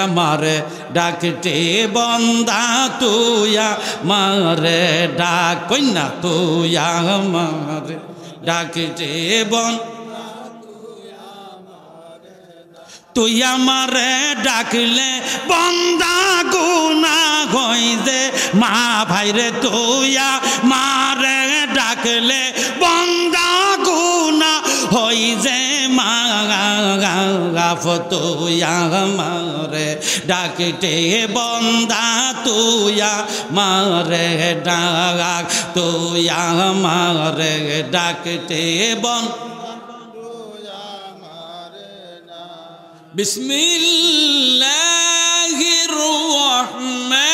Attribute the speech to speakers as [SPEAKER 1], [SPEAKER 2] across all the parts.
[SPEAKER 1] আমারে ডাকতে বন্দা তুই আমারে ডাক কইনা তুই আমারে ডাকতে তুই আমারে ডাকলে বন্দা গুনা হই যে মা ভাইরে তুই আমারে ডাকলে বন্দা গুনা হই যে মা তুই আমারে ডাকতে বন্দা তুই আমারে ডাক তুই আমারে ডাকতে বিসমিল্লাহির রহমানির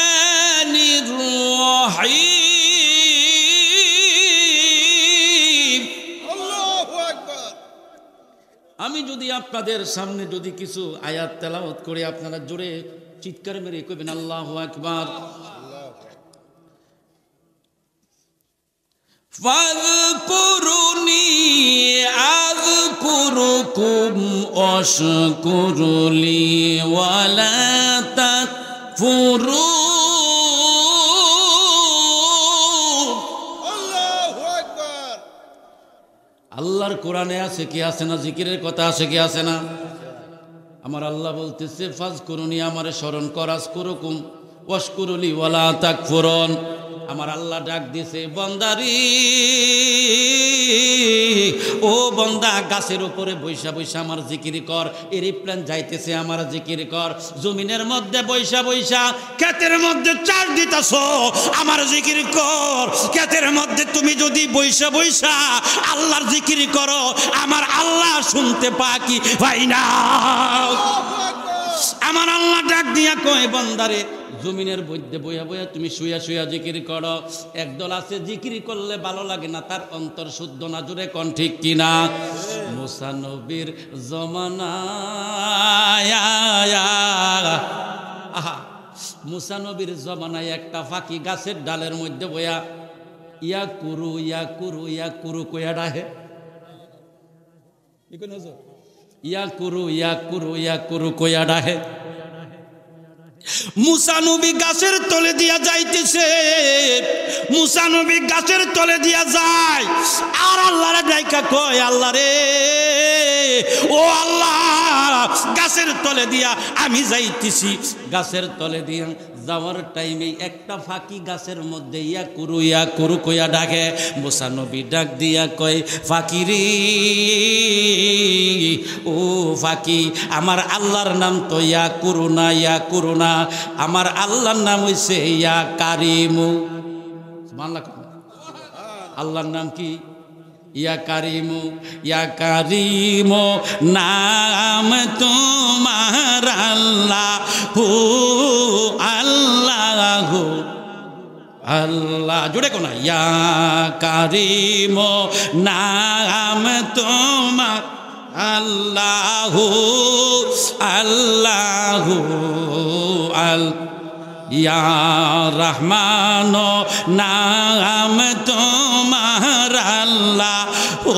[SPEAKER 1] রহিম। আল্লাহু আকবার। আমি যদি আপনাদের সামনে যদি কিছু আয়াত তেলাওয়াত করে আপনারা জোরে চিৎকার মেরে কইবেন আল্লাহু আকবার। ফাযকুরুনি আযকুরুকুম ওয়াশকুরুলি ওয়ালা তাকফুরুন। আল্লাহু আকবার। আল্লাহর কোরআনে আছে কি আছে না? জিকিরের কথা আছে কি আছে না? আমার আল্লাহ বলতেছে ফাযকুরুনি, আমারে স্মরণ কর, আযকুরুকুম ওয়াশকুরুলি ওয়ালা তাকফুরুন। আমার আল্লাহ ডাক দিছে বন্দারি ও বন্দা গাছের উপরে বৈশা বৈশা আমার জিকির কর। এরোপ্লেন যাইতেছে আমার জিকির কর। জমিনের মধ্যে বৈশা বৈশা ক্ষেতের মধ্যে চাষ দিতেছ আমার জিকির কর। ক্ষেতের মধ্যে তুমি যদি বৈশা বৈশা আল্লাহর জিকির করো আমার আল্লাহ শুনতে পাকি ভাই না। আমার আল্লাহ ডাক দিয়া কয় বন্দারে জমিনের মধ্যে বইয়া বইয়া তুমি শুয়া শুয়া জিকির করো। একদল আছে জিকির করলে ভালো লাগে না, তার অন্তর শুদ্ধ না। জোরে কোন ঠিক কিনা? মুসা নবীর জমানায় মুসা নবীর জমানায় একটা ফাঁকি গাছের ডালের মধ্যে বইয়া ইয়া কুরু ইয়া কুরু ইয়া কুরু কইয়া ডাহে। ইয়া কুরু ইয়া কুরু ইয়া কুরু কইয়া ডাহে। মুসা নবী গাছের তলে দিয়া যাইতেছে। মুসা নবী গাছের তলে দিয়া যায় আর আল্লাহরে ডাইকা কয় আল্লাহ রে ও আল্লাহ গাছের তলে দিয়া আমি যাইতেছি। গাছের তলে দিয়া যাওয়ার টাইমে একটা ফাঁকি গাছের মধ্যে ইয়া কুরু কইয়া ডাকে। মুসা নবী ডাক দিয়া কয় ফাঁকি রে ও ফাঁকি, আমার আল্লাহর নাম তো ইয়া কুরুনা ইয়া কুরুনা, আমার আল্লাহর নাম হইছে ইয়া কারিমু। আল্লাহর নাম কি? ইয়া কারিমু। ইয়া কারিমু নাম তোমার আল্লাহু আল্লাহু আল্লাহ। জুড়ে কোনা ইয়া কারিমু নাম তোমার আল্লাহু আল্লাহু আল ইয়া রহমান নাম তোমার আল্লাহু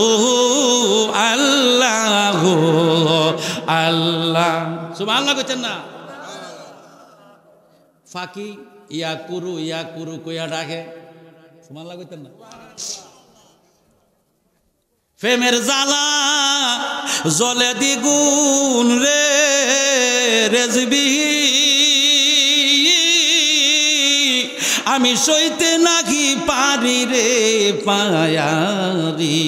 [SPEAKER 1] আল্লাহু আল্লাহ। সুবহানাল্লাহ কইছেন না? ফাঁকি ইয়া কুরু কইয়া ডাকে। সুবহানাল্লাহ কইতেন না? প্রেমের জ্বালা জলে দ্বিগুণ রে রেজবি, আমি সইতে নাকি পারি রে পায়ারি।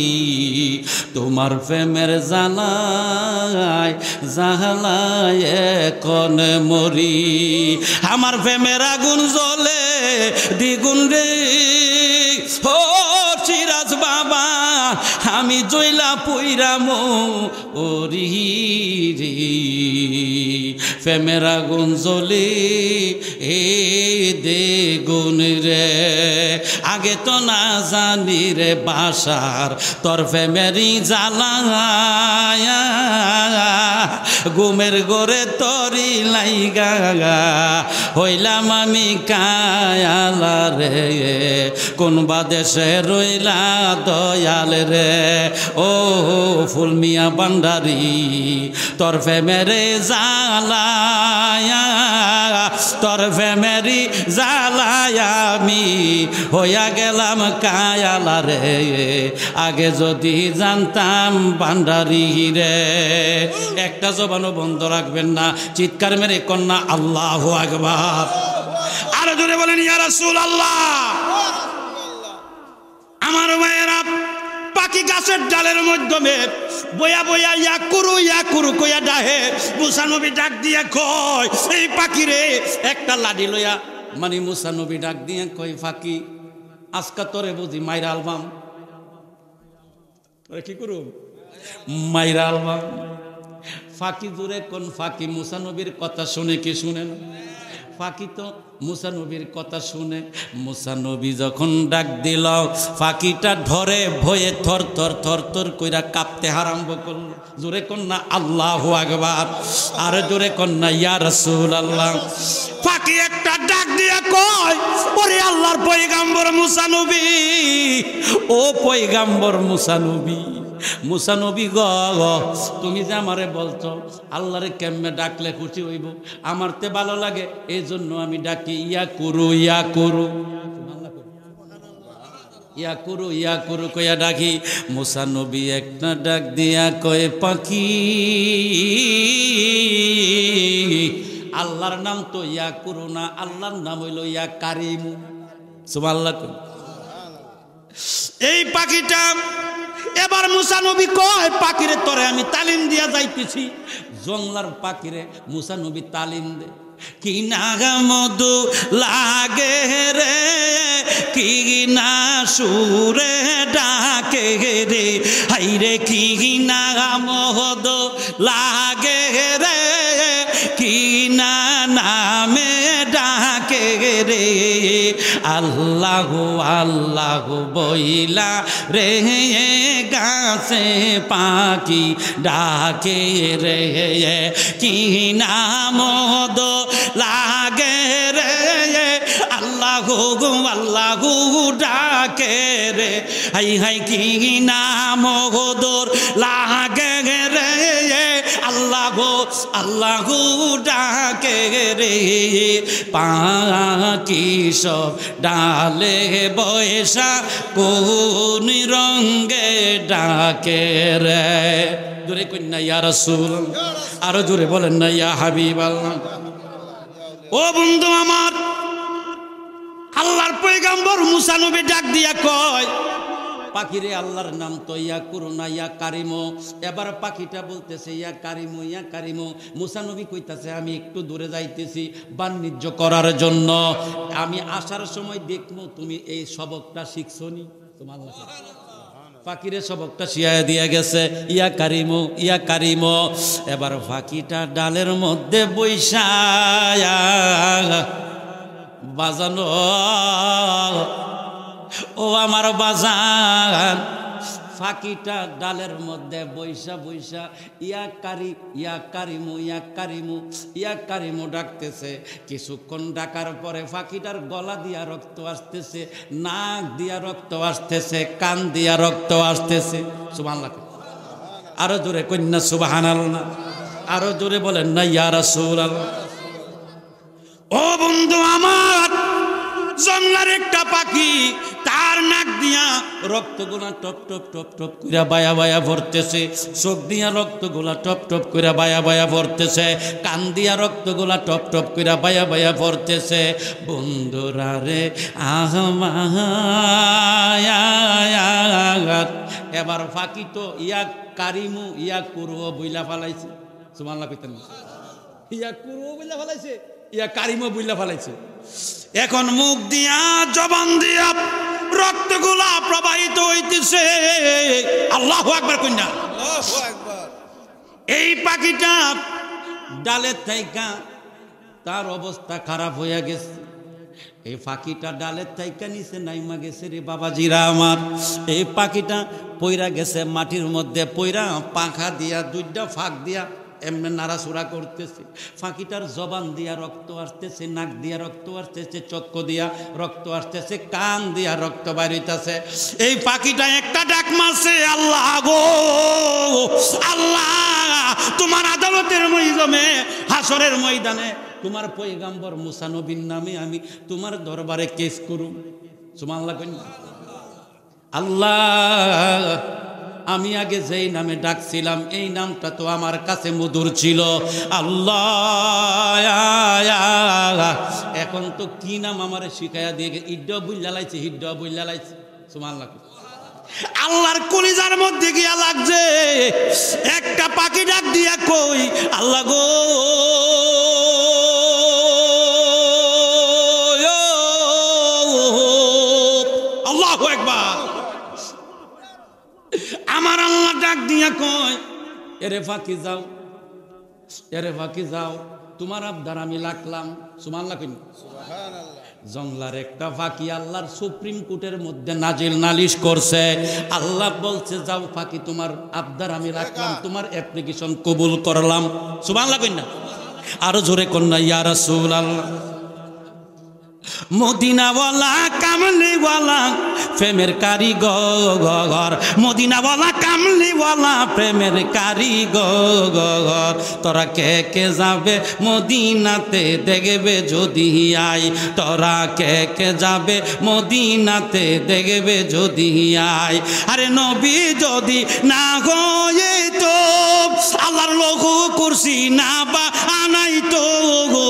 [SPEAKER 1] তোমার প্রেমের জ্বালায় জ্বালায় এখন মরি, আমার প্রেমের আগুন জ্বলে দ্বিগুণ রে। ও সিরাজ বাবা আমি জইলা পইরা মরি রে, প্রেমের আগুন জ্বলে এ দ্বিগুণ রে। আগে তো না জানি রে বাসার তোর প্রেমেরই জ্বালায়া, ঘুমের গোরে তরি লাইগা হইলাম আমি কায়ালা রে। কোন বাদেশে রইলা দয়াল রে ও ফুল মিয়া ভান্ডারি, তোর প্রেমেরে জ্বালায়া তোর প্রেমেরি জ্বালায় আমি হইয়া গেলাম কায়ালা রে, আগে যদি জানতাম ভান্ডারি রে। একটা জবানও বন্ধ রাখবেন না, চিৎকার মেরে কন্যা আল্লাহু আকবার। আরো জোরে বলেন ইয়া রাসূলুল্লাহ। আমার ভাইয়েরা, পাখি গাছের ডালের মাধ্যমে বয়া বয়া ইয়া কুরু কইয়া ডাহে। মুসা নবী ডাক দিয়া কয় এই পাখি রে, একটা লাঠি লইয়া মানে মুসা নবী ডাক দিয়া কয় ফাঁকি আজকা তোরে বুঝি মাইরা আলবাম। কি করুম মাইরা আলবাম। ফাঁকি জোরে কোন ফাঁকি মুসা নবীর কথা শুনে কি শুনেন? ফাঁকি তো মুসা নবীর কথা শুনে। মুসা নবী যখন ডাক দিল, ফাঁকিটা ধরে ভয়ে থর থর থর থর কইরা কাঁপতে আরম্ভ করল। জোরে কন্যা আল্লাহু আকবার। আর জোরে কন্যা ইয়া রাসূলুল্লাহ। ফাঁকি একটা ডাক দিয়া কয় ওরে আল্লাহর পয়গাম্বর মুসা নবী, ও পয়গাম্বর মুসা নবী, মুসা নবী গ তুমি যে আমারে বলছো আল্লাহরে কেমনে ডাকলে খুশি হইব, আমার তে ভালো লাগে, এই জন্য আমি ডাকি ইয়া কুরু ইয়া কুরু ইয়া কুরু ইয়া কুরু কইয়া ডাকি। মুসা নবী একটা ডাক দিয়া কয় পাখি আল্লাহর নাম তো ইয়া কুরু না, আল্লাহর নাম হইল ইয়া কারিমু। সুবহানাল্লাহ। এই পাখিটা এবার মুসা নবী কয় পাখিরে তোরে আমি তালিম দিয়া যাইতেছি। জংলার পাখিরে মুসা নবী তালিম দে। কি না মধু লাগে রে, কি না সুরে ডাকে রে, হাইরে কি না মধু লাগে রে, কি না নামে ডাকে রে। আল্লাহু আল্লাহু বইলা রে গাছে পাখি ডাকে রে, কি নাম লাগে রে, আল্লাহু আল্লাহু ডাকে রে, হাই হাই কি নাম দোর লাগে রে, আল্লাহু আল্লাহু ডাকে রে। পাখি সব ডালে বৈশা কোন রঙ্গে ডাকে রে। জোরে কন্যা ইয়া রাসূল, আরো জোরে বলেন না ইয়া হাবিবাল্লাহ। ও বন্ধু আমার, আল্লাহর পয়গম্বর মুসা নবী ডাক দিয়া কয় পাখিরে আল্লাহর নাম তো ইয়া কুরুনা ইয়া কারিমো। এবার পাখিটা বলতেছে ইয়া কারিমো ইয়া কারিমো। মুসা নবী কইতাছে আমি একটু দূরে যাইতেছি বাণিজ্য করার জন্য, আমি আসার সময় দেখবো তুমি এই সবকটা শিখছনি। তোমার পাখিরে সবকটা শিয়ায় দিয়া গেছে ইয়া কারিমো ইয়া কারিমো। এবার পাখিটা ডালের মধ্যে বৈশা বাজানো, ও আমার বাজান। ফাঁকিটা ডালের মধ্যে বৈশা বৈশা ইয়া কারি ইয়া কারিমু ইয়া কারিমু ইয়া কারিমু ডাকতেছে। কিছুক্ষণ ডাকার পরে ফাঁকিটার গলা দিয়া রক্ত আসতেছে, নাক দিয়া রক্ত আসতেছে, কান দিয়া রক্ত আসতেছে। সুবহানাল্লাহ। আরো জোরে কন্যা সুবহানাল্লাহ। আরো জোরে বলেন না ইয়া রাসূলুল্লাহ। ও বন্ধু আমার, জঙ্গলার একটা পাখি, তার নাক দিয়া রক্তগুলা টপ টপ টপ টপ কইরা বায়া বায়া ভরতেছে, চোখ দিয়া রক্তগুলা টপ টপ কইরা বায়া বায়া ভরতেছে, কান দিয়া রক্তগুলা টপ টপ কইরা বায়া বায়া ভরতেছে। বন্ধুরা রে আহমায়াত, এবার ফাঁকি তো ইয়া কারিমু ইয়া কুরু বইলা ফালাইছে। সুবহানাল্লাহ কইতেন, ইয়া কুরু বইলা ফালাইছে, ইয়া কারিমু বইলা ফালাইছে। এখন মুখ দিয়া জবান দিয়া রক্তগুলা প্রবাহিত হইতেছে। আল্লাহু আকবার কইনা। আল্লাহু আকবার। এই পাখিটা ডালের থাইকা তার অবস্থা খারাপ হইয়া গেছে। এই পাখিটা ডালের থাইকা নিচে নাইমা গেছে রে বাবাজিরা আমার। এই পাখিটা পইরা গেছে মাটির মধ্যে, পইরা পাখা দিয়া দুইটা ফাঁক দিয়া এমনি নাড়াচুরা করতেছে। ফাঁকিটার জবান দিয়া রক্ত আসতেছে, নাক দিয়া রক্ত আসতেছে, চক্ষ দিয়া রক্ত আসতেছে, কান দিয়া রক্ত বাইরিতেছে। এই পাখিটা একটা ডাক মারছে, আল্লাহ গো আল্লাহ, তোমার আদালতের ময়দানে, হাসরের ময়দানে তোমার পয়গাম্বর মুসা নবীর নামে আমি তোমার দরবারে কেস করুম। সুবহানাল্লাহ কইন। আল্লাহ, আমি আগে যেই নামে ডাকছিলাম এই নামটা তো আমার কাছে মধুর ছিল। আল্লাহ, এখন তো কি নাম আমারে শিখাইয়া দিয়ে ইড্ডা বুইল্লা লাইছে, হিড্ডা বুইল্লা লাইছে। সুবহানাল্লাহ। আল্লাহর কলিজার মধ্যে গিয়া লাগছে, একটা পাখি ডাক দিয়া কই, আল্লাহ গো, আল্লাহু আকবার। আমার আল্লাহ ডাক দিয়া কয়, এরে ফাঁকি যাও, এরে ফাঁকি যাও, তোমার আবদার আমি লাগলাম। সুবহানাল্লাহ কইন। জংলার একটা ফাঁকি আল্লাহর সুপ্রিম কোর্টের মধ্যে নাজিল নালিশ করছে। আল্লাহ বলছে, যাও ফাঁকি, তোমার আবদার আমি রাখলাম, তোমার অ্যাপ্লিকেশন কবুল করলাম। সুবহানাল্লাহ কইন না? আরো জোরে কন্যা ইয়া রাসূলুল্লাহ। মদিনাওয়ালা কামলিওয়ালা প্রেমের কারিগর, মদিনাওয়ালা কামলিওয়ালা প্রেমের কারিগর, তোরা কে কে যাবে মদিনাতে দেখবে যদি আই, তোরা কে কে যাবে মদিনাতে দেখবে যদি আই। আরে নবী যদি না হয়ে তো আল্লাহর লঘু কুরসি না বা আনাই তো গো।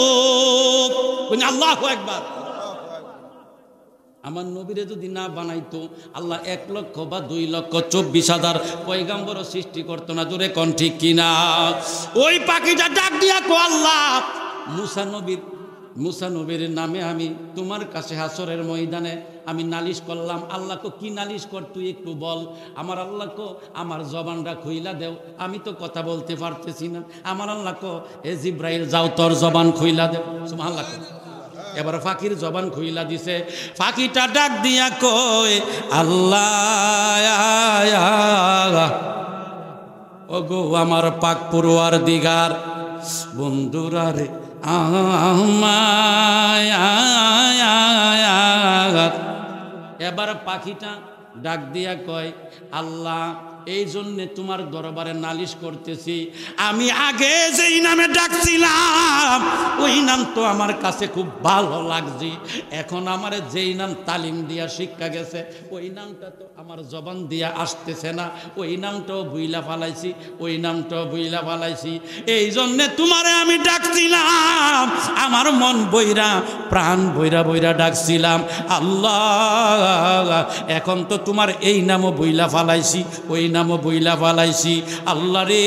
[SPEAKER 1] আল্লাহু আকবার। আমার নবীরে যদি না বানাইতো আল্লাহ 1 লক্ষ বা 2,24,000 পয়গাম্বর সৃষ্টি করতো না। জোরে কোন ঠিক কিনা? ওই পাখিটা ডাক দিয়া কো, আল্লাহ, মুসা নবীর নামে আমি তোমার কাছে হাসরের ময়দানে আমি নালিশ করলাম। আল্লাহ কো, কি নালিশ কর তুই একটু বল। আমার আল্লাহ কো, আমার জবানটা খুইলা দেও, আমি তো কথা বলতে পারতেছি না। আমার আল্লাহ কো, এ জিব্রাইল যাও তোর জবান খুইলা দেও। সুবহানাল্লাহ। এবার ফাঁকির জবান খুইলা দিছে। ফাঁকিটা ডাক দিয়া কয়, আল্লাহ ও গো আমার পাক পড়ুয়ার দিগার বন্ধুরা রে, এবার পাখিটা ডাক দিয়া কয়, আল্লাহ, এই জন্যে তোমার দরবারে নালিশ করতেছি, আমি আগে যেই নামে ডাকছিলাম ওই নাম তো আমার কাছে খুব ভালো লাগছে। এখন আমার যেই নাম তালিম দিয়া শিক্ষা গেছে ওই নামটা তো আমার জবান দিয়া আসতেছে না, ওই নামটাও বুইলা ফালাইছি, ওই নামটাও বুইলা ফালাইছি। এই জন্যে তোমারে আমি ডাকছিলাম, আমার মন বইরা প্রাণ বইরা বইরা ডাকছিলাম। আল্লাহ, এখন তো তোমার এই নামও বইলা ফালাইছি, ওই নামও বইলা ফালাইছি। আল্লাহ রে,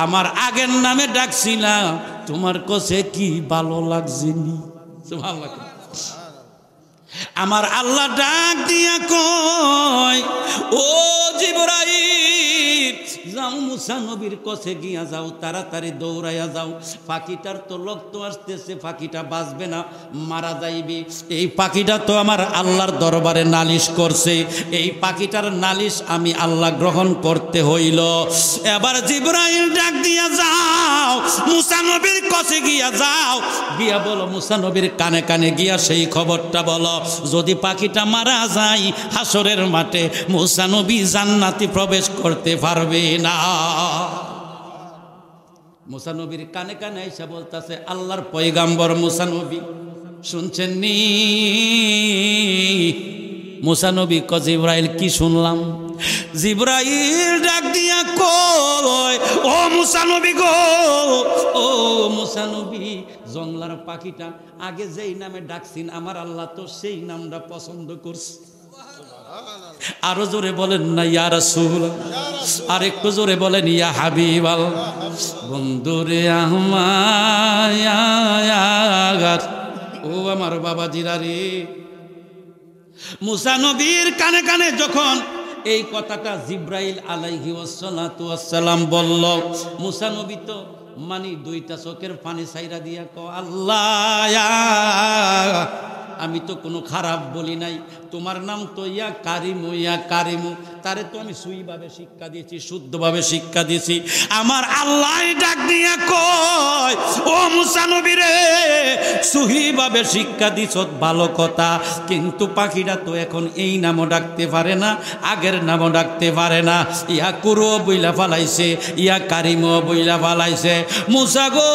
[SPEAKER 1] আমার আগের নামে ডাকছিলাম, তোমার কাছে কি ভালো লাগছেনি? সুবহানাল্লাহ। আমার আল্লাহ ডাক দিয়া কয়, ও জিবরাইল, যাও মুসা নবীর কাছে গিয়া যাও, তাড়াতাড়ি দৌড়াইয়া যাও। পাখিটার তো রক্ত আসতেছে, পাখিটা বাঁচবে না, মারা যাইবে। এই পাখিটা তো আমার আল্লাহর দরবারে নালিশ করছে, এই পাখিটার নালিশ আমি আল্লাহ গ্রহণ করতে হইল। এবার জিবরাইল ডাক দিয়া যাও, মুসা নবীর কাছে গিয়া যাও, গিয়া বলো, মুসা নবীর কানে কানে গিয়া সেই খবরটা বলো, যদি পাখিটা মারা যায় হাসরের মাঠে মুসা নবী জান্নাতে প্রবেশ করতে পারবে না। মুসা নবীর কানে কানে এসে বলতেছে, আল্লাহর পয়গাম্বর মুসা নবী শুনছেন নি? মুসা নবী ক, জিবরাইল কি শুনলাম? জিবরাইল ডাক দিয়া কয়, ও মুসা নবী গো, ও মুসা নবী, জংলার পাখিটা আগে যেই নামে ডাকছেন আমার আল্লাহ তো সেই নামটা পছন্দ করছে। আরো জোরে বলেন না ইয়া রাসূল, আর একটু জোরে বলেন ইয়া হাবিবাল। বন্ধুরে আমার, ও আমার বাবাজিরা রে, মুসা নবীর কানে কানে যখন এই কথাটা জিব্রাইল আলাইহি ওয়াসসালাতু ওয়াসসালাম বলল, মুসা নবী তো মানে দুইটা চোখের পানি ছাইরা দিয়া কো, আল্লাহ, আমি তো কোনো খারাপ বলি নাই, তোমার নাম তো ইয়া কারিমু, ইয়া কারিমু, তারে তো আমি সুইভাবে শিক্ষা দিয়েছি, শুদ্ধভাবে শিক্ষা দিয়েছি। আমার আল্লাহ ডাক দিয়া কয়, ও মুসা নবী রে, সুহিভাবে শিক্ষা দিছ ভালো কথা, কিন্তু পাখিটা তো এখন এই নামও ডাকতে পারে না, আগের নামও ডাকতে পারে না, ইয়া কুরু বইলা ফালাইছে, ইয়া কারিমও বইলা ফালাইছে। মুসা গো,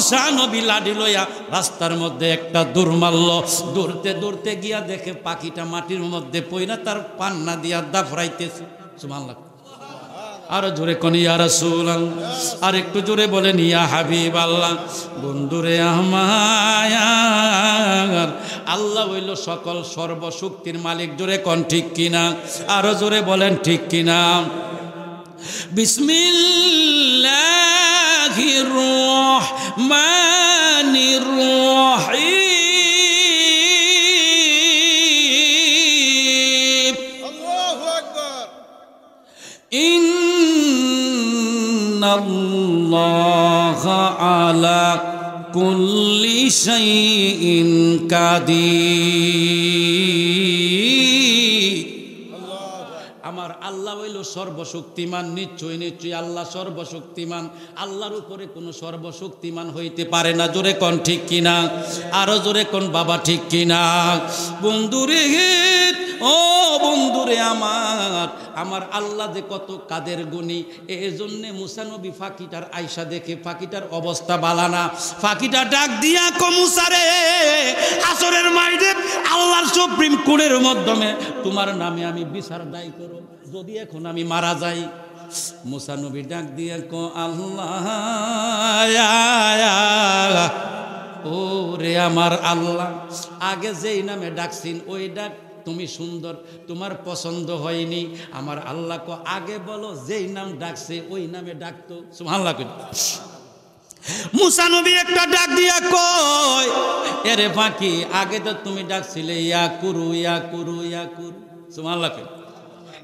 [SPEAKER 1] মুসা নবী লাঠি লইয়া রাস্তার মধ্যে একটা দৌড় মারল। দৌড়তে দৌড়তে গিয়া দেখে পাখিটা মাটির মধ্যে পইরা তার পান্না দিয়া দাফরাইতেছে। সুবহানাল্লাহ। আরো জোরে কোন ইয়া রাসূলুল্লাহ, আর একটু জোরে বলেন ইয়া হাবিবাল্লাহ। বন্ধুরে আমার, আল্লাহ হইল সকল সর্বশক্তির মালিক। জোরে কোন ঠিক কিনা, আরো জোরে বলেন ঠিক কিনা। বিসমিল্লাহির রহমানির রহিম। আল্লাহু আকবার। ইন্নাল্লাহা আলা কুল্লি শাইইন কাদির। আমার আল্লাহ হইল সর্বশক্তিমান। নিশ্চয় নিশ্চয়ই আল্লাহ সর্বশক্তিমান। আল্লাহর উপরে কোনো সর্বশক্তিমান হইতে পারে না। জোরে কোন ঠিক কিনা, আরো জোরে কোন বাবা ঠিক কিনা। বন্ধুরে, ও বন্ধুরে আমার, আমার আল্লাহ যে কত কাদের গুণী। এই জন্যে মুসা নবী ফাঁকিটার আয়সা দেখে ফাঁকিটার অবস্থা বালানা। ফাঁকিটা ডাক দিয়া কো মুসা রে, আসরের মাইরে আল্লাহর সুপ্রিম কোর্টের মাধ্যমে তোমার নামে আমি বিচার দায়ী করব, যদি এখন আমি মারা যাই। মুসা নবী ডাক দিয়া কো আল্লাহ, ও রে আমার আল্লাহ, আগে যেই নামে ডাকছিন ওই ডাক তুমি সুন্দর, তোমার পছন্দ হয়নি। আমার আল্লাহ কো আগে বলো যেই নাম ডাকছে ওই নামে ডাকতো। সুবহানাল্লাহ। মুসা নবী একটা ডাক দিয়া কয়, এরে ফাঁকি, আগে তো তুমি ডাকছিলে ইয়া কুরু ইয়া কুরু ইয়া কুরু। সুবহানাল্লাহ।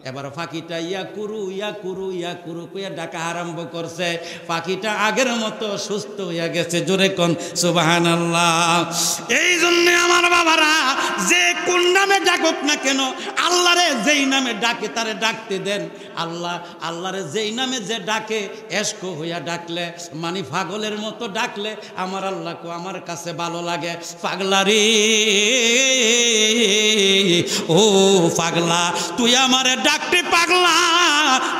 [SPEAKER 1] এবার পাখিটা ইয়া কুরু ইয়া কুরু ইয়া কুরু কইয়া ডাকা আরম্ভ করছে। পাখিটা আগের মতো সুস্থ হইয়া গেছে। জোরে কোন সুবহানাল্লাহ। এই জন্য আমার বাবারা, যে কোন নামে ডাকুক না কেন, আল্লাহরে যেই নামে ডাকে তারে ডাকতে দেন। আল্লাহরে যেই নামে যে ডাকে, এশক হইয়া ডাকলে, মানে পাগলের মতো ডাকলে আমার আল্লাহকে আমার কাছে ভালো লাগে। পাগলারে, ও পাগলা, তুই আমারে ডাকতে, পাগলা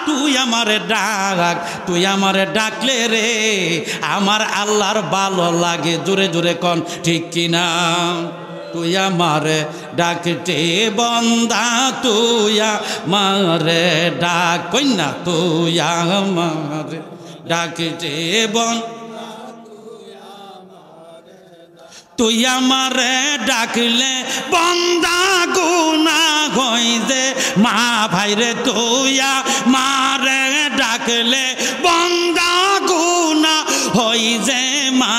[SPEAKER 1] তুই আমারে ডাক, তুই আমারে ডাকলে রে আমার আল্লাহর ভালো লাগে। জোরে জোরে কোন ঠিক কিনা। তুই আমারে ডাকতে বন্দা, তুই আমারে ডাক, কইনা তুই আমারে ডাকতে বন্দা, তুই আমারে ডাকলে বন্দা গুনা হই যে মা ভাইরে, তুই আমারে ডাকলে বন্দা গুনা হই যে মা।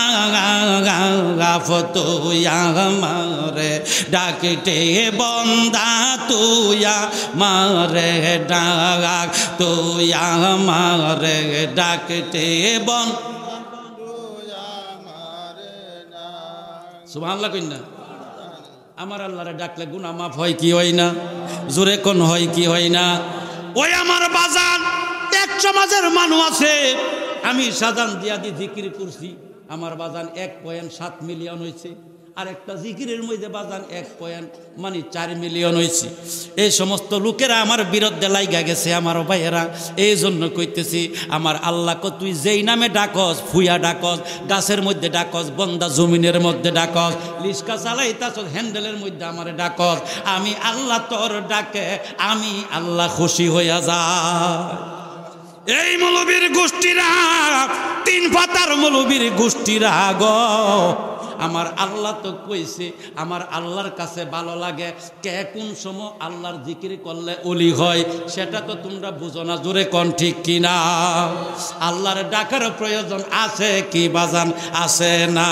[SPEAKER 1] তুই আমারে ডাকতে বন্দা, তুই আমারে ডাক, তুই আমারে ডাকতে বন। সুবহানাল্লাহ কইনা। আমার আল্লাহরে ডাকলে গুনাহ মাফ হয় কি হয় না? জোরে কোন হয় কি হয় না? ওই আমার বাজান, এক সমাজের মানুষ আছে, আমি সাজান দিয়া দি জিকির করছি, আমার বাজান 1.7 মিলিয়ন হয়েছে। আর একটা জিকিরের মধ্যে বাজান 1.4 মিলিয়ন হয়েছে। এই সমস্ত লোকেরা আমার বিরুদ্ধে লাইগা গেছে আমার ভাইয়েরা। এই জন্য কইতেছি, আমার আল্লাহকে তুই যেই নামে ডাকস, ফুয়া ডাকস, গাছের মধ্যে ডাকস, বন্দা জমিনের মধ্যে ডাকস, লিস্কা চালাইতাছ হ্যান্ডেলের মধ্যে আমারে ডাকস, আমি আল্লাহ তোর ডাকে আমি আল্লাহ খুশি হইয়া যায়। এই মৌলবীর গোষ্ঠীরা, 3 পাতার মৌলবীর গোষ্ঠীরা গো, আমার আল্লাহ তো কইছে আমার আল্লাহর কাছে ভালো লাগে। কে কোন সময় আল্লাহর জিকির করলে ওলি হয় সেটা তো তোমরা বুঝো না। জোরে কোন ঠিক কিনা। আল্লাহর ডাকার প্রয়োজন আছে কি বাজান? আছে না?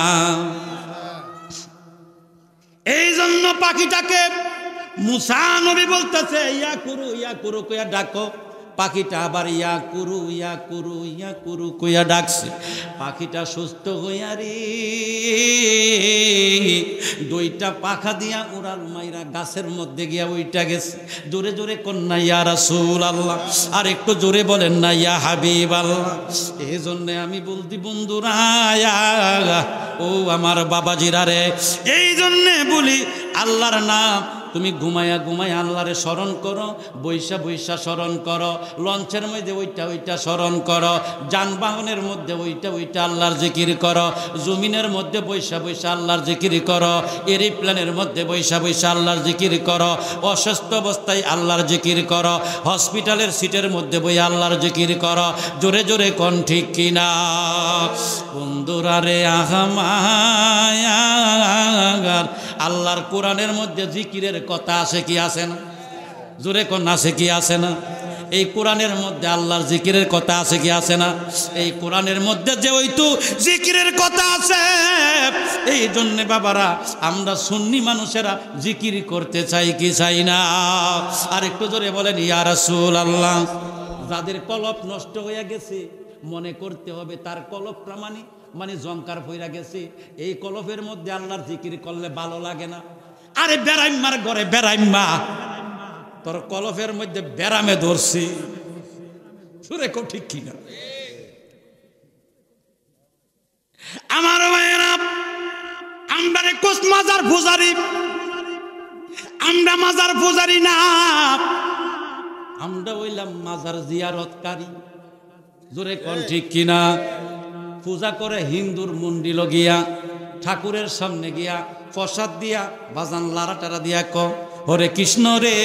[SPEAKER 1] এই জন্য পাখিটাকে মুসা নবী বলতেছে ইয়া কুরু কইয়া ডাকো। পাখিটা আবার ইয়া কুরু কইয়া ডাকছে। পাখিটা সুস্থ হইয়া রে 2টা পাখা দিয়া উড়াল মাইরা গাছের মধ্যে গিয়া ওইটা গেছে। জোরে জোরে কন্যা ইয়া রাসূলুল্লাহ, আর একটু জোরে বলেন না ইয়া হাবিবাল্লাহ। এই জন্য আমি বলতি বন্ধুরা, ও আমার বাবাজিরা রে, এই জন্যে বলি আল্লাহর নাম তুমি ঘুমায়া ঘুমায়া আল্লাহরে স্মরণ করো, বৈশা বৈশা স্মরণ করো, লঞ্চের মধ্যে ওইটা স্মরণ করো, যানবাহনের মধ্যে ওইটা আল্লাহর জিকির করো, জমিনের মধ্যে বৈশা বৈশা আল্লাহর জিকির করো, এরোপ্লেনের মধ্যে বৈশা বৈশা আল্লাহর জিকির করো, অসুস্থ অবস্থায় আল্লাহর জিকির করো, হসপিটালের সিটের মধ্যে বই আল্লাহর জিকির করো। জোরে জোরে কোন ঠিক কিনা? বন্ধুরা রে আহমায়ার আল্লাহর কোরআনের মধ্যে জিকিরের কথা আছে কি আছে না? জোরে কোন আছে কি আছে না? এই কোরআনের মধ্যে আল্লাহর জিকিরের কথা আছে কি আছে না? এই কোরআনের মধ্যে যে ওইটু জিকিরের কথা আছে, এই জন্য বাবারা আমরা সুন্নি মানুষেরা জিকির করতে চাই কি চাই না? আর একটু জোরে বলেন ইয়া রাসূলুল্লাহ। যাদের কলব নষ্ট হয়ে গেছে মনে করতে হবে তার কলব মানে জঙ্কার ফইরা গেছে, এই কলবের মধ্যে আল্লাহর জিকির করলে ভালো লাগে না। আরে বেরাইম্মার ঘরে বেরাইম্মা, তোর কলফের মধ্যে বেরামে ধরছি, সুরে কো ঠিক কিনা? আমার ভাইয়েরা, আমরা কোস মাজার পূজারি, আমরা মাজার পূজারি না, আমরা হইলাম মাজার জিয়ারতকারী। জোরে কোন ঠিক কিনা? পূজা করে হিন্দুর মন্দির গিয়া, ঠাকুরের সামনে গিয়া প্রসাদ দিয়া বাজান লারা টারা দিয়া ক হরে কৃষ্ণ রে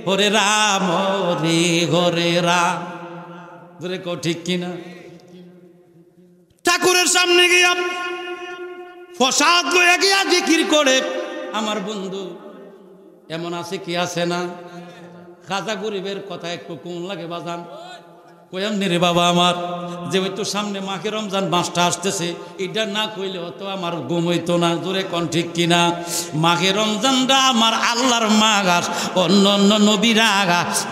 [SPEAKER 1] হরে রাম রে হরে রাম। জোরে কো ঠিক কিনা? ঠাকুরের সামনে গিয়া প্রসাদ লইয়া গিয়া জিকির করে। আমার বন্ধু এমন আছে কি আছে না? খাজা গরিবের কথা একটু কোন লাগে বাজান? কয়ামনি রে বাবা আমার, যে ওই তো সামনে মাকে রমজান মাসটা আসতেছে, এটা না কইলে হতো আমার ঘুম হইতো না। জোরে কোন ঠিক কিনা? মাকে রমজানটা আমার আল্লাহর মাস, অন্য অন্য নবীরা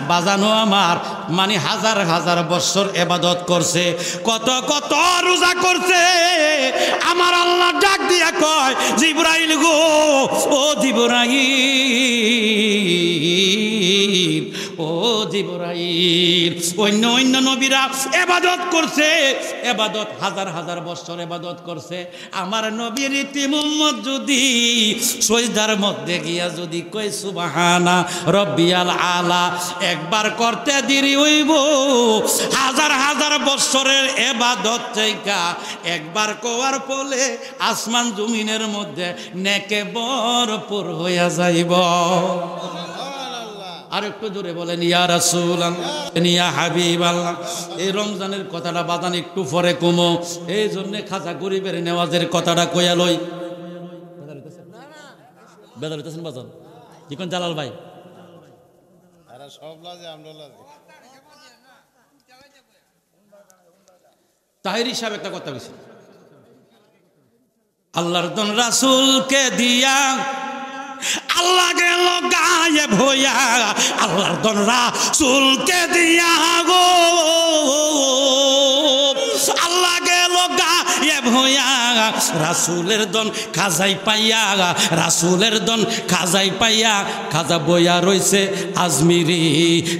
[SPEAKER 1] বাজানো আমার মানে হাজার হাজার বছর ইবাদত করছে, কত কত রোজা করছে। আমার আল্লাহ ডাক দিয়া কয় জিবরাইল গো, ও জিবরাইল, ও জিবরাইল, অন্য অন্য নবীরা ইবাদত করছে, ইবাদত হাজার হাজার বছর ইবাদত করছে। আমার নবীর রীতি মুহাম্মদ যদি সিজদার মধ্যে গিয়া যদি কই সুবহানা রব্বিয়াল আলা, একবার করতে দেরি হইব হাজার হাজার বছরের ইবাদত থেকে একবার কোয়ার ফলে আসমান জমিনের মধ্যে নেকে ভরপুর হইয়া যাইব। আর একটু জোরে বলেন ইয়া রাসূলুল্লাহ, ইয়া হাবিবাল্লাহ। এই রমজানের কথাটা বাদান একটু পরে কমো, এই জন্য খাজা গরিবের নেওয়াজের কথাটা কইয়া লই। বেদার হইতেছেন বাজান কি কোন জালাল ভাই? তাহিরি সাহেব একটা কথা বলছে, আল্লাহর দন রাসূলকে দিয়া আল্লাহ গেল গায়েব হইয়া, আল্লাহর দন রাসূলকে দিয়া গো আল্লাহ গেল গায়েব হইয়া, রাসূলের দন খাজাই পাইয়া, রাসূলের দন খাজাই পাইয়া, খাজা বইয়া রইছে আজমিরি,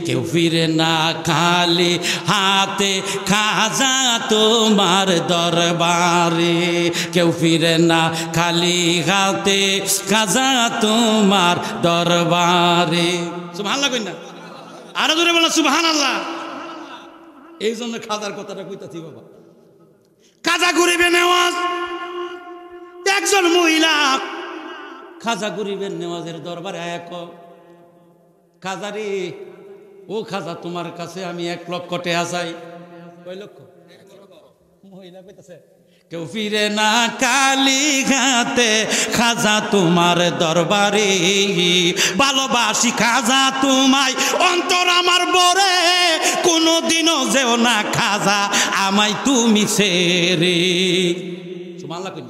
[SPEAKER 1] কেউ ফিরে না খালি হাতে, খাজা তোমার দরবারে, কেউ ফিরে না খালি হাতে, খাজা তোমার দরবারে। সুবহানাল্লাহ কই না? আরো জোরে বলো সুবহানাল্লাহ। এই জন্য খাজার কথাটা কইতাছি বাবা। খাজা গরিবের নেওয়াজ, একজন মহিলা খাজা গরিবের নেওয়াজের দরবারে এক খাজারি, ও খাজা তোমার কাছে আমি 1 লক্ষ টাকা চাই। কয় লক্ষ? মহিলা কইতাছে কেউ ফিরে না কালি হাতে, খাজা তোমার দরবারে, ভালোবাসি খাজা তোমায় অন্তর আমার বরে, কোনদিনও যেও না খাজা আমায় তুমি ছেড়ে। সুবহানাল্লাহ কই?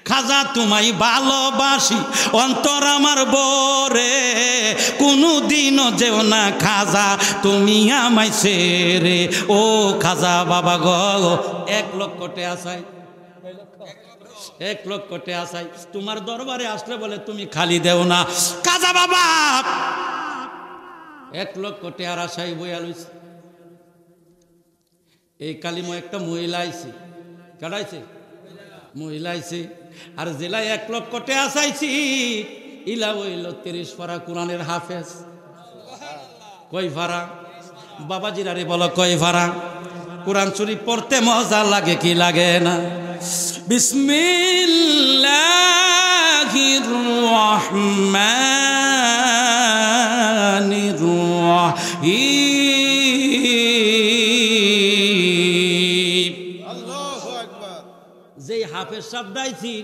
[SPEAKER 1] খাজা তোমায় ভালোবাসি অন্তর আমার বরে, কোনদিনও যেও না খাজা তুমি আমায় ছেড়ে। ও খাজা বাবা গো 1 লক্ষ টাকা চাই, 1 লক্ষ টাকা চাই, তোমার দরবারে আসলে বলে তুমি খালি দেও না। খাজা বাবা 1 লক্ষ টাকার আশায় বইয়া লইছে। এই কালিময় একটা মহিলা আইছে, কাটাইছে মহিলা আইছে, আর জেলায় 1 লক্ষ টাকা চাইছি, ইলা হইল 30 পারা কোরআনের হাফেজ। কয় পারা বাবাজিরা রে বলো কয় পারা? কোরআন শরীফ পড়তে মজা লাগে কি লাগে না? বিসমিল্লাহির রহমানির রহিম। আল্লাহু আকবার। যেই হাফেজ শব্দ আইছি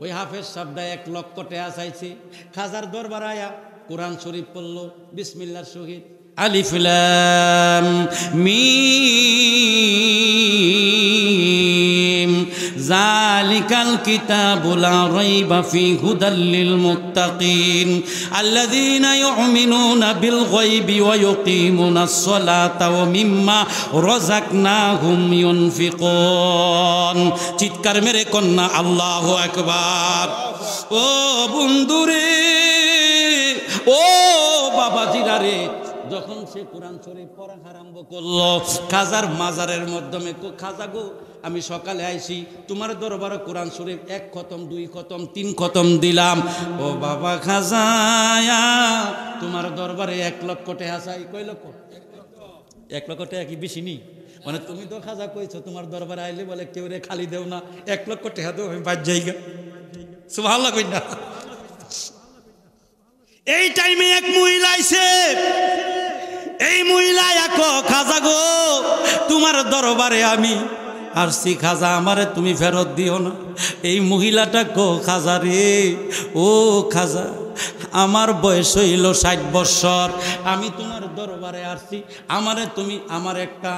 [SPEAKER 1] ওই হাফেজ শব্দ 1 লক্ষ টাকা চাইছি। খাজার দরবার আয়া কোরআন শরীফ পড়লো বিসমিল্লাহর সহিত। আলিফ লাম মিম যালিকাল কিতাবু লা রাইবা ফীহি হুদাল লিল মুত্তাকিন আল্লাযীনা ইউমিনুনা বিল গায়বি ওয়া ইউকিমুনাস সালাতা ওয়া মিম্মা রাযাকনাহুম ইউনফিকুন। চিৎকার মেরে কন্যা আল্লাহু আকবার। ও বন্ধুরে, ও বাবাজিরা রে, যখন সে কোরআন শরীফ পড়া আরম্ভ করলো খাজার মাজারের মাধ্যমে, খাজা গো আমি সকালে আইছি তোমার দরবারে কোরআন শরীফ 1 খতম 2 খতম 3 খতম দিলাম। ও বাবা খাজা তোমার দরবারে 1 লক্ষ টাকা চাই। কয় লক্ষ? 1 লক্ষ টাকা কি বেশি নি? মানে তুমি তো খাজা কইছো তোমার দরবারে আইলে বলে কেউ রে খালি দেও না, 1 লক্ষ টাকা দেও, আমি বাদ যাইগা। সুবহানাল্লাহ কই না? এই টাইমে এক মহিলা আইছে। এই মহিলা এক খাজা গো তোমার দরবারে আমি আসছি, খাজা আমারে তুমি ফেরত দিও না। এই মহিলাটা কো খাজা রে, ও খাজা আমার বয়স হইল 60 বছর, আমি তোমার দরবারে আসছি, আমারে তুমি, আমার একটা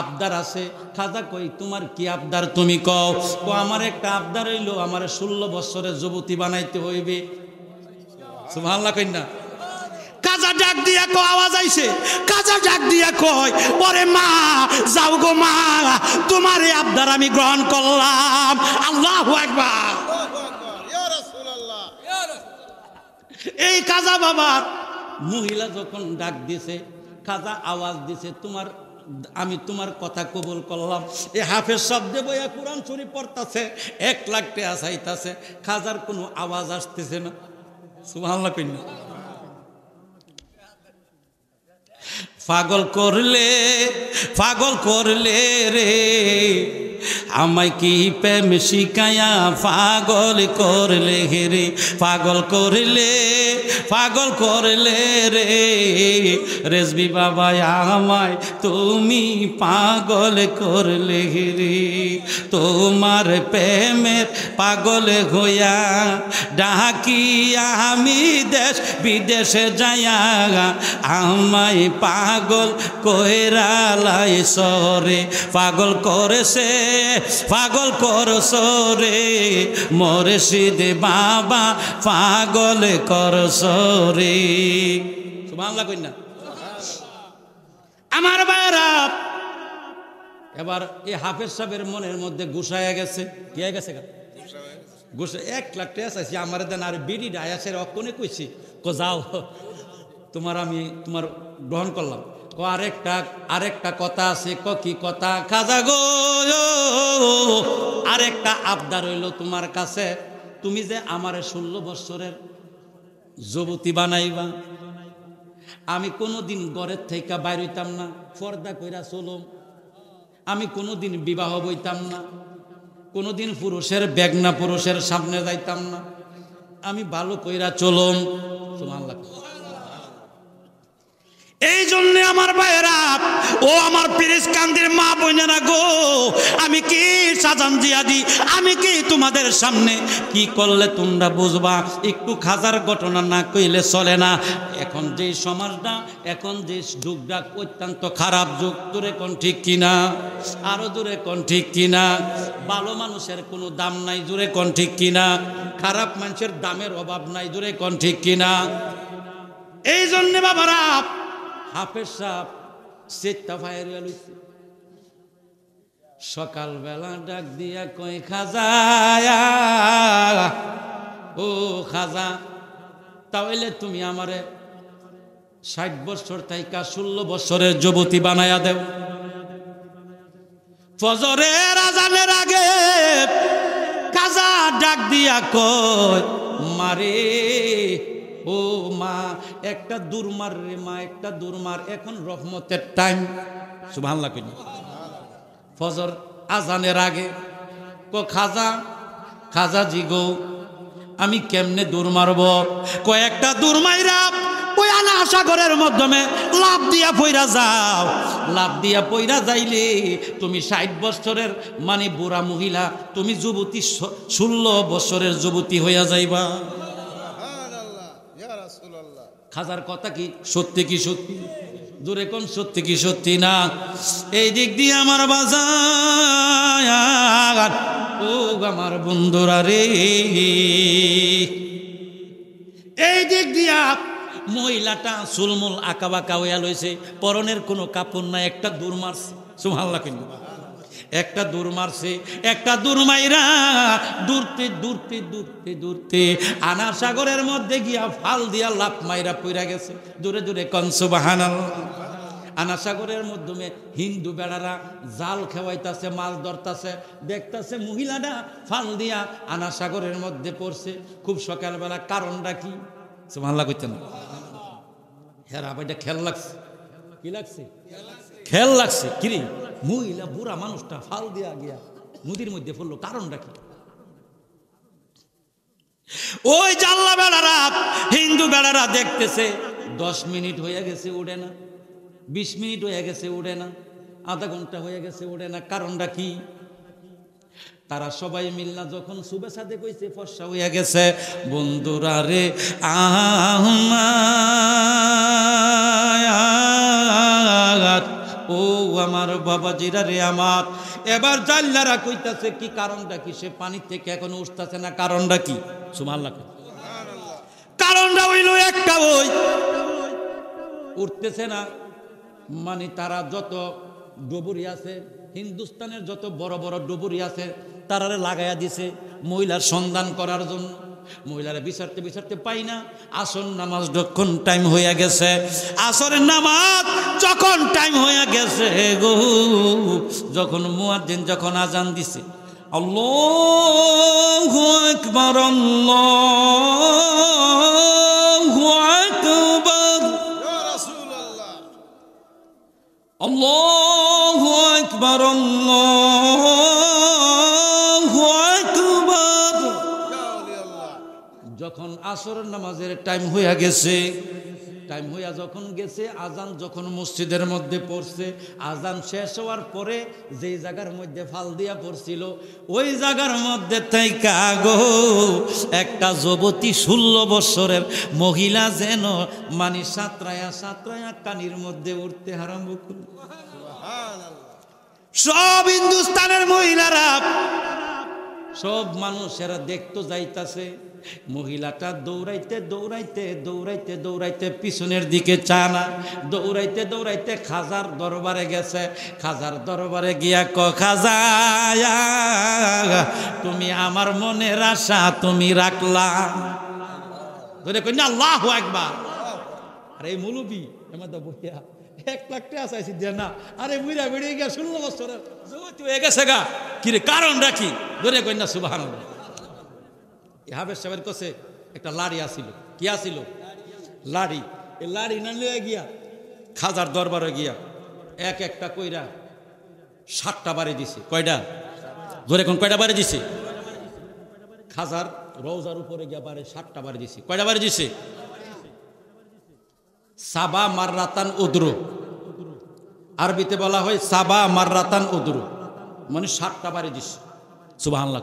[SPEAKER 1] আবদার আছে। খাজা কই তোমার কি আবদার তুমি কও? ও আমার একটা আবদার হইল আমার 16 বছরের যুবতী বানাইতে হইবে। সুবহানাল্লাহ কই না? কাজা ডাক দিয়া কয়, আওয়াজ আইছে, কাজা ডাক দিয়া কয় ওরে মা যাও গো মা, তোমার এই আবদার আমি গ্রহণ করলাম। আল্লাহু আকবার, ইয়া রাসূলুল্লাহ। এই কাজা বাবার মহিলা যখন ডাক দিছে, কাজা আওয়াজ দিছে, তোমার আমি তোমার কথা কবুল করলাম। এই হাফেজ শব্দে বইয়া কোরআন শরীফ পড়তাছে, 1 লাখ টাকা চাইতাছে, খাজার কোনো আওয়াজ আসতেছে না। সুবহানাল্লাহ কই না? পাগল করলে, পাগল করলে রে আমায় কি প্রেম শিখায়া পাগল করলে রে, পাগল করলে, পাগল করলে রে রেজবি বাবা আমায় তুমি পাগল করলে রে। তোমার প্রেমের পাগল হইয়া ডাকি আমি দেশ বিদেশে যাইয়া, আমায় পাগল কইরা লাইছরে, পাগল করেছে, পাগল করছো রে মুর্শিদ বাবা, পাগল করছো রে। সুবহানাল্লাহ কই না? আমার ভাইরা এবার এই হাফেজ সাহেবের মনের মধ্যে গুছায়া গেছে। কি হয়ে গেছে? গুছা 1 লাখ টাকা চাইছি আমার দেন। আর বিডি ডায়াসের অক্ষণে কইছি কো যাও তোমার আমি তোমার গ্রহণ করলাম। ও আরেকটা কথা আছে। ক কি কথা? খাজা গো আরেকটা আবদার হইল তোমার কাছে, তুমি যে আমারে 16 বছরের যুবতী বানাইবা, আমি কোনোদিন ঘরের থেকে বাইর হইতাম না, পর্দা কইরা চলুম, আমি কোনোদিন বিবাহ বইতাম না, কোনোদিন পুরুষের বেগনা পুরুষের সামনে যাইতাম না, আমি ভালো কইরা চলুম। সুবহানাল্লাহ। এই জন্য আমার ভাইয়েরা, ও আমার পিরিস কান্দির মা বোনেরা গো, আমি কি সাজান দিয়া দি, আমি কি তোমাদের সামনে কি করলে তোমরা বুঝবা? একটু খাজার ঘটনা না কইলে চলে না। এখন যে সমাজটা, এখন যে যুগটা অত্যন্ত খারাপ যুগ, দূরে কোন ঠিক কিনা? আরো দূরে কোন ঠিক কিনা? ভালো মানুষের কোনো দাম নাই, দূরে কোন ঠিক কিনা? খারাপ মানুষের দামের অভাব নাই, দূরে কোন ঠিক কিনা? এই জন্য বাবারা হাফেজ সাহেব চেষ্টা ফায়ার লইছে। সকালবেলা ডাক দিয়া কয় খাজা, ও খাজা তাহলে তুমি আমারে 60 বছর থাইকা 16 বছরের যুবতী বানায়া দেও। ফজরের আজানের আগে খাজা ডাক দিয়া কয় মারে ও মা, একটা দুর্মার রে মা, একটা দুর্মার। এখন রহমতের টাইম, সুবহানাল্লাহ কইনি। ফজর আজানের আগে খাজা, খাজা জি গো, আমি কেমনে দূর মারব? কয়েকটা দূর মাইরা ওই আনা সাগরের মাধ্যমে লাভ দিয়া পইরা যাও। লাভ দিয়া পইরা যাইলে তুমি 60 বছরের মানে বুড়া মহিলা, তুমি যুবতী 16 বছরের যুবতী হইয়া যাইবা। খাজার কথা কি সত্যি কি সত্যি? দূরে কোন সত্যি কি সত্যি না? এই দিক দিয়ে আমার বাজার ও আমার বন্ধুরা রে, এই দিক দিয়া মহিলাটা চুলমুল আঁকা বাঁকা হইয়া লইছে, পরনের কোনো কাপড় নাই, একটা দূর মারছে। সুবহানাল্লাহ কিন্তু একটা দূর মারছে, একটা দূর মাইরা দূরতে দূরতে দূরতে দূরতে আনা সাগরের মধ্যে গিয়া ফাল দিয়া লাফ মাইরা পইরা গেছে। দূরে দূরে কোন সুবহানাল্লাহ। আনা সাগরের মাধ্যমে হিন্দু বেড়ারা জাল খেওয়াইতাছে, মাছ ধরতাছে, দেখতাছে মহিলাটা ফাল দিয়া আনা সাগরের মধ্যে পড়ছে। খুব সকালবেলা, কারণটা কি? সুবহানাল্লাহ কইতেন হেরা ভাইটা খেয়াল লাগছে, কি লাগছে? খেয়াল লাগছে। কিরে মহিলা বুড়া মানুষটা ফাল দিয়া গিয়া নদীর মধ্যে পড়লো, কারণটা কি? ওই জাল্লা বেড়ারা, হিন্দু বেড়ারা দেখতেছে 10 মিনিট হয়ে গেছে উড়ে না, 20 মিনিট হয়ে গেছে উড়ে না, আধা ঘন্টা হয়ে গেছে উড়ে না, কারণটা কি? তারা সবাই মিলনা যখন সুবে সাদে কইছে ফর্সা হইয়া গেছে। বন্ধুরা রে ও আমার বাবাজিরা রে আমার, এবার জাল্লারা কইতাছে কি কারণটা কি? সে পানি থেকে এখন উঠতেছে না, কারণটা কি? সুবহানাল্লাহ। কারণটা হইল একটা, ওই উঠতেছে না মানে তারা যত ডুবুরি আছে, হিন্দুস্তানের যত বড় বড় ডুবুরি আছে, তারারে লাগাইয়া দিছে মহিলার সন্ধান করার জন্য। মহিলারা বিচারতে বিচারতে পাই না। আসর নামাজ যখন টাইম হইয়া গেছে, আসরের নামাজ যখন টাইম হইয়া গেছে গো, যখন মুয়াজ্জিন যখন আজান দিছে, আল্লাহু আকবার আল্লাহু আকবার ইয়া রাসূলুল্লাহ, আল্লাহু আকবার আল্লাহু আকবার। যখন আসরের নামাজের টাইম হইয়া গেছে, টাইম হইয়া যখন গেছে, আজান যখন মসজিদের মধ্যে পড়ছে, আজান শেষ হওয়ার পরে যেই জায়গার মধ্যে ফাল দিয়া পড়ছিল, ওই জায়গার মধ্যে থাইকা গো একটা যুবতী 16 বছরের মহিলা যেন মানে সাঁতরায়া সাঁতরায়া কানির মধ্যে উঠতে আরম্ভ করল। সব হিন্দুস্তানের মহিলারা, সব মানুষেরা দেখতে যাইতাছে। মহিলাটা দৌড়াইতে দৌড়াইতে দৌড়াইতে দৌড়াইতে পিছনের দিকে চানা, দৌড়াইতে দৌড়াইতে খাজার দরবারে গেছে। খাজার দরবারে গিয়া খাজা, তুমি আমার মনের আশা তুমি রাখলা। ধরে কই না আল্লাহু আকবার। আরে মৌলবি আমার তো বইয়া 1 লাখ টাকা চাইছি দিয়ে না, আরে বুড়া বেড়ে গিয়া 16 বছরের যুবতী হয়ে গেছে গা, কিরে কারণ রাখি? ধরে কই না সুবহানাল্লাহ। হাবের সাহেবের কাছে একটা লাড়ি আসিল। কি আসিল? লাড়ি। এই লাড়ি না লইয়া গিয়া খাজার দরবারে গিয়া এক একটা কইরা 7টা বাড়ি দিছে। কয়টা? ধরে কোন কয়টা বাড়ি দিছে? খাজার রওজার উপরে গিয়া বাড়ি 7টা বাড়ি দিছে। কয়টা বাড়ি দিছে? সাবা মাররাতান উদরু, আরবিতে বলা হয় সাবা মাররাতান উদরু, মানে 7টা বাড়ি দিছে। সুবহানাল্লাহ।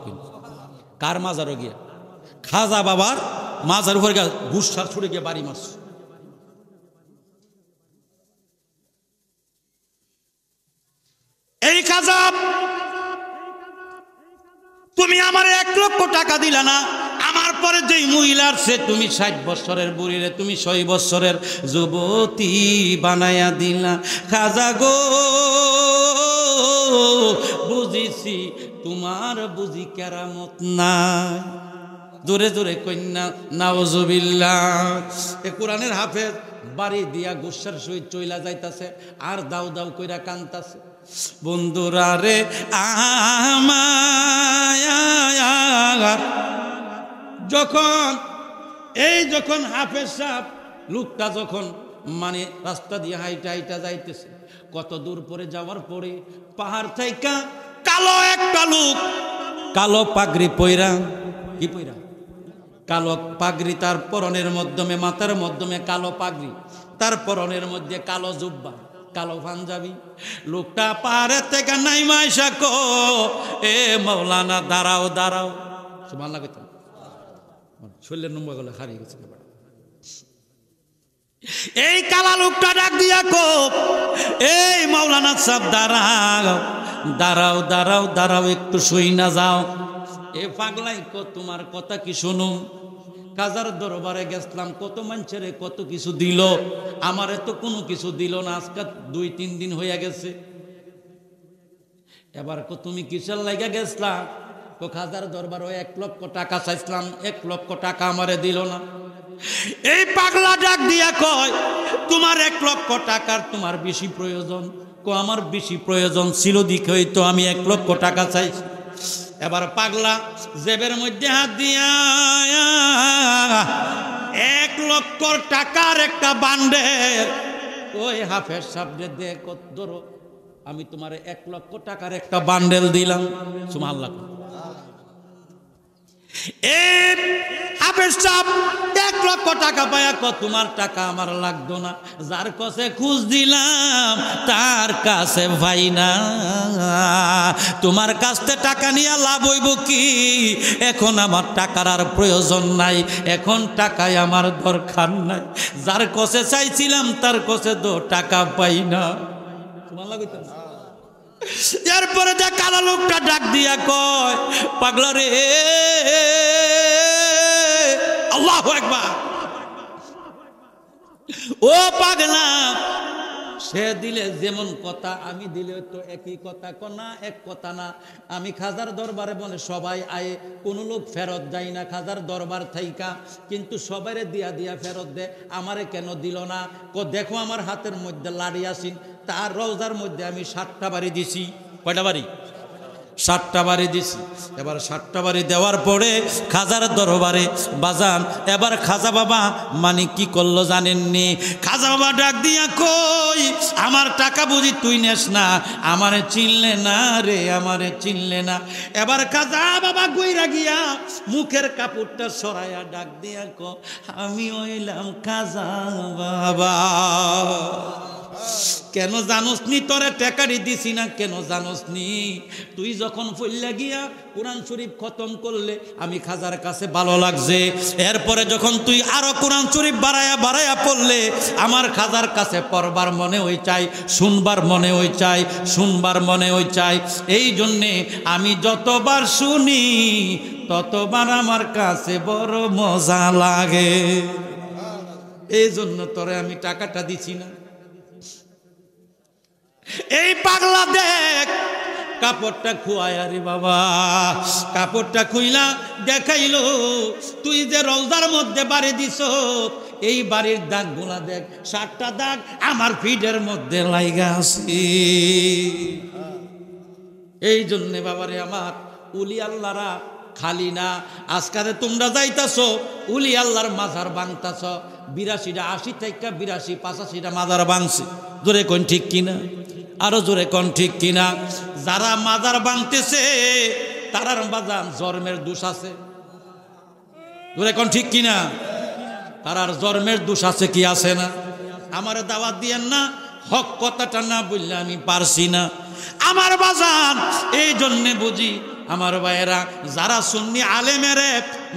[SPEAKER 1] কার মাজারও গিয়া? খাজা বাবার মাজার উপরে গিয়া গুসার ছুড়ে গিয়ে বাড়ি মারছে। এই খাজা, তুমি আমার 1 লক্ষ টাকা দিলা না, আমার পরে যেই মহিলার সে তুমি 60 বছরের বুড়িরে তুমি 6 বছরের যুবতী বানায়া দিলা। খাজা গো বুঝিছি তোমার বুঝি কেরামত নাই। জোরে জোরে কন্যা নাউজুবিল্লাহ। এ কোরআনের হাফেজ বাড়ি দিয়া গুসার সহিত চইলা যাইতাছে আর দাউ দাউ কইরা কান্তাছে। বন্ধুরা রে আমার, যখন এই যখন হাফেজ সাহেব লোকটা যখন মানে রাস্তা দিয়ে হাইটা হাইটা যাইতেছে, কত দূর পরে যাওয়ার পরে পাহাড় থেকে কালো একটা লোক, কালো পাগড়ি পয়রা, কি পয়রা, কালো পাগড়ি, তার পরনের মাধ্যমে, মাথার মাধ্যমে কালো পাগড়ি, তার পরনের মধ্যে কালো জুব্বা, কালো পাঞ্জাবি, লোকটা পাহাড়ের থেকে নাইমা আইসা কো, এ মাওলানা দাঁড়াও দাঁড়াও। সুবহানাল্লাহ কইতে শরীরের নম্বর গুলো হারিয়ে গেছে। এই কালা লোকটা ডাক দিয়া কো, এই মাওলানা সাহেব দাঁড়াও দাঁড়াও দাঁড়াও দাঁড়াও, একটু শুই না যাও। এ পাগলাই কো, তোমার কথা কি শুনো, কাজার দরবারে গেছিলাম, কত মানুষের কত কিছু দিল, আমারে তো কোনো কিছু দিল না, আজকে 2-3 দিন হইয়া গেছে। এবার কো তুমি কিসের লাগা গেছলা, কো খাজার দরবারে 1 লক্ষ টাকা চাইছিলাম, 1 লক্ষ টাকা আমারে দিল না। এই পাগলা ডাক দিয়া কয়, তোমার 1 লক্ষ টাকার তোমার বেশি প্রয়োজন, কো আমার বেশি প্রয়োজন ছিল দেখেই তো আমি 1 লক্ষ টাকা চাইছি। এবার পাগলা জেবের মধ্যে হাত দিয়া 1 লক্ষ টাকার একটা বান্ডেল ওই হাফেজ সাহেবরে দে, কত ধরো আমি তোমার 1 লক্ষ টাকার একটা বান্ডেল দিলাম। সুবহানাল্লাহ। এই হাফেজ সাহেব 1 লক্ষ টাকা পায়া কত, তোমার টাকা আমার লাগতো না, যার কাছে খুঁজ দিলাম তার কাছে ভাই না, তোমার কাছে টাকা নিয়ে লাভ হইব কি, এখন আমার টাকার আর প্রয়োজন নাই, এখন টাকায় আমার দরকার নাই, যার কাছে চাইছিলাম তার কাছে তো টাকা পাই না। সুবহানাল্লাহ কইতে। এরপরে যে কালো লোকটা ডাক দিয়া কয়, পাগলা রে, আল্লাহু আকবার, ও পাগলা, সে দিলে যেমন কথা আমি দিলে তো একই কথা, না এক কথা না। আমি খাজার দরবারে বলে সবাই আয়ে, কোনো লোক ফেরত যায় না খাজার দরবার থাইকা, কিন্তু সবাইরে দিয়া দিয়া ফেরত দে, আমারে কেন দিল না, কো দেখো আমার হাতের মধ্যে লাড়ি আসিন, তার রওজার মধ্যে আমি 7টা বাড়ি দিছি। কয়টা বাড়ি? 7টা বাড়ি দিছি। এবার 7টা বাড়ি দেওয়ার পরে খাজার দরবারে বাজান, এবার খাজা বাবা মানে কি করলো জানেননি, খাজা বাবা ডাক দিয়া কই, আমার টাকা বুঝি তুই নেস না, আমারে চিনলে না রে, আমারে চিনলে না। এবার খাজা বাবা গইরা গিয়া মুখের কাপড়টা সরাইয়া ডাক দিয়া কো, আমি হইলাম খাজা বাবা। কেন জানোস নি, তোরে টেকারি দিছি না, কেন জানোস নি, তুই যখন ফইল্লা গিয়া কোরআন শরীফ খতম করলে আমি খাজার কাছে ভালো লাগছে, এরপরে যখন তুই আরো কোরআন শরীফ বাড়ায়া বাড়ায়া পড়লে আমার খাজার কাছে পড়বার মনে হই চাই, শুনবার মনে হই চাই, শুনবার মনে হই চাই, এই জন্যে আমি যতবার শুনি ততবার আমার কাছে বড় মজা লাগে, এই জন্য তোরে আমি টাকাটা দিছি না। এই পাগলা দেখ কাপড়টা খুয়ায়া রে বাবা, কাপড়টা খুইলা দেখাইলো, তুই যে রওজার মধ্যে বাড়ি দিছ, এই বাড়ির দাগ গুলা দেখ, 7টা দাগ আমার ফিডের মধ্যে লাইগা আছে। এই জন্যে বাবারে আমার, উলি আল্লাহরা খালি না, আজকালে তোমরা যাইতাছ উলি আল্লাহর মাজার ভাঙতাছ, 82টা 80 থেকে 82 85টা মাজার ভাঙছে, জোরে কোন ঠিক কিনা, আরো জোরে কোন ঠিক কিনা। যারা মাজার ভাঙতেছে তারার বাজান জন্মের দোষ আছে, জোরে কোন ঠিক কিনা, তারার জন্মের দোষ আছে কি আছে না। আমার দাওয়াত দিয়েন না, হক কথাটা না বললে আমি পারছি না আমার বাজান। এই জন্যে বুঝি আমার ভাইয়েরা, যারা সুন্নি আলেমেরে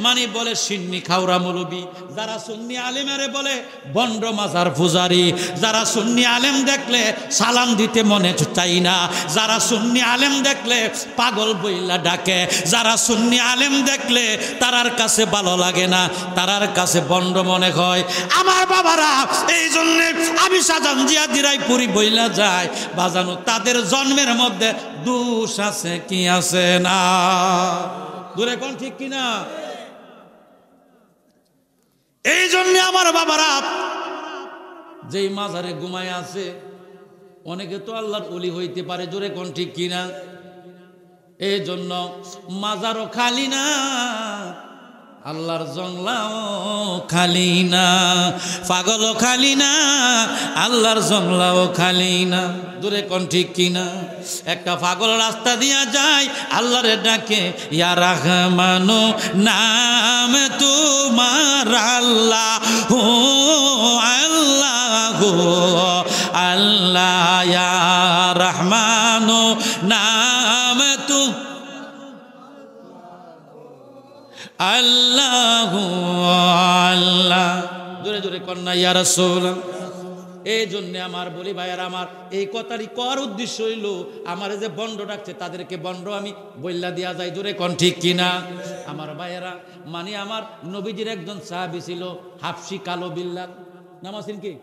[SPEAKER 1] মানে বলে সিন্নি খাওরা মৌলবি, যারা সুন্নি আলেমেরে বলে বন্ড মাজার পূজারি, যারা সুন্নি আলেম দেখলে সালাম দিতে মনে চাই না, যারা সুন্নি আলেম দেখলে পাগল বইলা ডাকে, যারা সুন্নি আলেম দেখলে তারার কাছে ভালো লাগে না, তারার কাছে বন্ড মনে হয় আমার বাবারা। এই জন্যে আমি সাজান জিয়া দিরাইপুরি বইলা যায় বাজানো, তাদের জন্মের মধ্যে দোষ আছে কি আছে না, দূরে কোন ঠিক কিনা। এই জন্য আমার বাবারা যেই মাজারে ঘুমায় আছে, অনেকে তো আল্লাহর ওলি হইতে পারে, জোরে কোন ঠিক কিনা। এই জন্য মাজারও খালি না, আল্লাহর জংলাও খালি না, পাগলও খালি না, আল্লাহর জংলাও খালি না। দূরে কোন ঠিক কিনা? একটা পাগল রাস্তা দিয়া যায়, আল্লাহরে ডাকে, ইয়া রহমানু নাম তোমার আল্লাহ, হো আল্লাহ হো আল্লাহ, ইয়া রহমানু নাম তু আল্লাহ আল্লাহ। জোরে জোরে কন্যা ইয়া রাসূলুল্লাহ। এই জন্য আমার বলি ভাইয়ার, আমার এই কথারই কর উদ্দেশ্য হইল, আমার যে বন্ড ডাকছে তাদেরকে বন্ড আমি বইলা দিয়া যাই। জোরে কোন ঠিক কিনা? আমার ভাইয়ারা, মানে আমার নবীজির একজন সাহাবী ছিল হাফসি কালো বিল্লাল, নাম আছেন কি?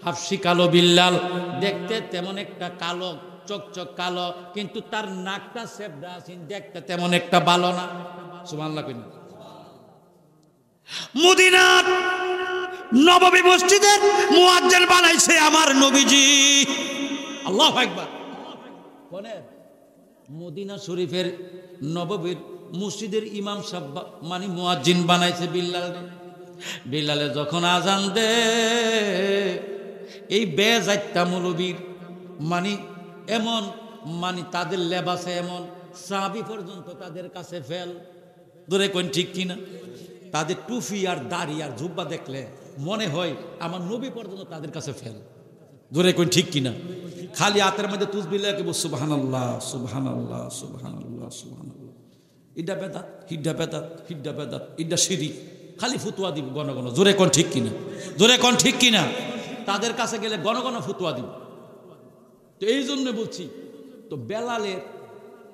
[SPEAKER 1] হাফসি কালো বিল্লাল। দেখতে তেমন একটা কালো, চকচক কালো, কিন্তু তার নাকটা সেবডা আছেন, দেখতে তেমন একটা ভালো না। সুবহানাল্লাহ কইনা। মদিনার নববী মসজিদের মুয়াজ্জিন বানাইছে আমার নবীজি। আল্লাহু আকবার। কোনে? মদিনা শরীফের নববীর মসজিদের ইমাম সাহেব মানে মুয়াজ্জিন বানাইছে বিল্লাল। বিল্লালে যখন আজান দে, এই বেজাইতা মৌলবীর মানে এমন, মানে তাদের লেবাসে এমন, সাহাবী পর্যন্ত তাদের কাছে ফেল। দূরে কোন ঠিক কিনা? তাদের টুপি আর দাড়ি আর জুব্বা দেখলে মনে হয় আমার নবী পর্যন্ত তাদের কাছে ফেল। দূরে কোন ঠিক কিনা? খালি হাতের মধ্যে তুসবিহ লাগে, সুবহানাল্লাহ সুবহানাল্লাহ সুবহানাল্লাহ সুবহানাল্লাহ, ইডা বেদাত হিডা বেদাত হিডা বেদাত, ইডা শিরিক, খালি ফুতুয়া দিব গণ গণ। জোরে কোন ঠিক কিনা? জোরে কোন ঠিক কিনা? তাদের কাছে গেলে গণ গণ ফুতুয়া দিব। তো এই জন্য বলছি, তো বেলালের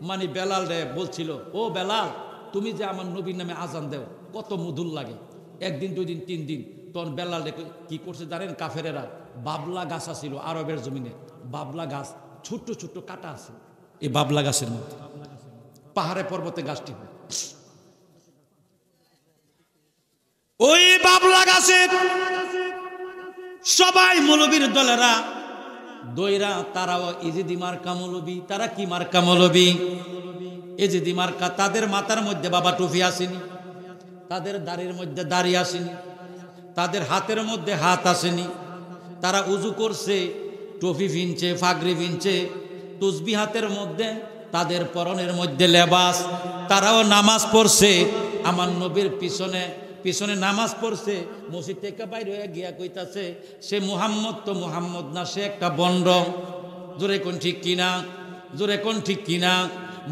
[SPEAKER 1] মানে বেলাল রে বলছিল, ও বেলাল, তুমি যে আমার নবীর নামে আজান দেও কত মধুর লাগে। একদিন, দুই দিন, তিন দিন। তখন বেলাল রে কি করছে জানেন? কাফেরেরা বাবলা গাছ ছিল আরবের জমিনে, বাবলা গাছ, ছোট্ট ছোট্ট কাটা আছে এই বাবলা গাছের মধ্যে, পাহাড়ে পর্বতে গাছটি। ওই বাবলা গাছে সবাই মৌলবীর দলেরা দইরা, তারাও ইজিদি মার্কা মৌলবী। তারা কি মার্কা মৌলবী? ইজিদি মার্কা। তাদের মাথার মধ্যে বাবা টুপি আসেনি, তাদের দাড়ির মধ্যে দাড়ি আসেনি, তাদের হাতের মধ্যে হাত আসেনি। তারা উজু করছে, টুপি ভিনছে, ফাগরি ভিনছে, তুসবি হাতের মধ্যে, তাদের পরনের মধ্যে লেবাস। তারাও নামাজ পড়ছে আমার নবীর পিছনে পিছনে নামাজ পড়ছে। মসজিদ থেকে বাইরে হয়ে গিয়া কইতাছে, সে মুহাম্মদ তো মুহাম্মদ না, সে একটা বন্ড। জোরে কোন ঠিক কিনা? জোরে কোন ঠিক কিনা?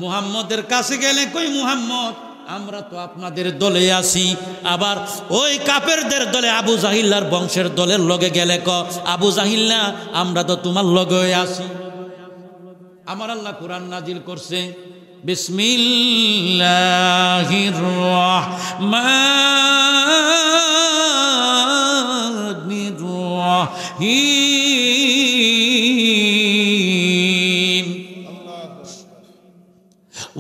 [SPEAKER 1] মুহাম্মদের কাছে গেলে কই, মুহাম্মদ আমরা তো আপনাদের দলে আছি। আবার ওই কাফেরদের দলে আবু জাহিল্লার বংশের দলের লগে গেলে ক, আবু জাহিল্লা আমরা তো তোমার লগে আছি। আমার আল্লাহ কোরআন নাজিল করছে, বিসমিল্লাহির রহমানির রহিম।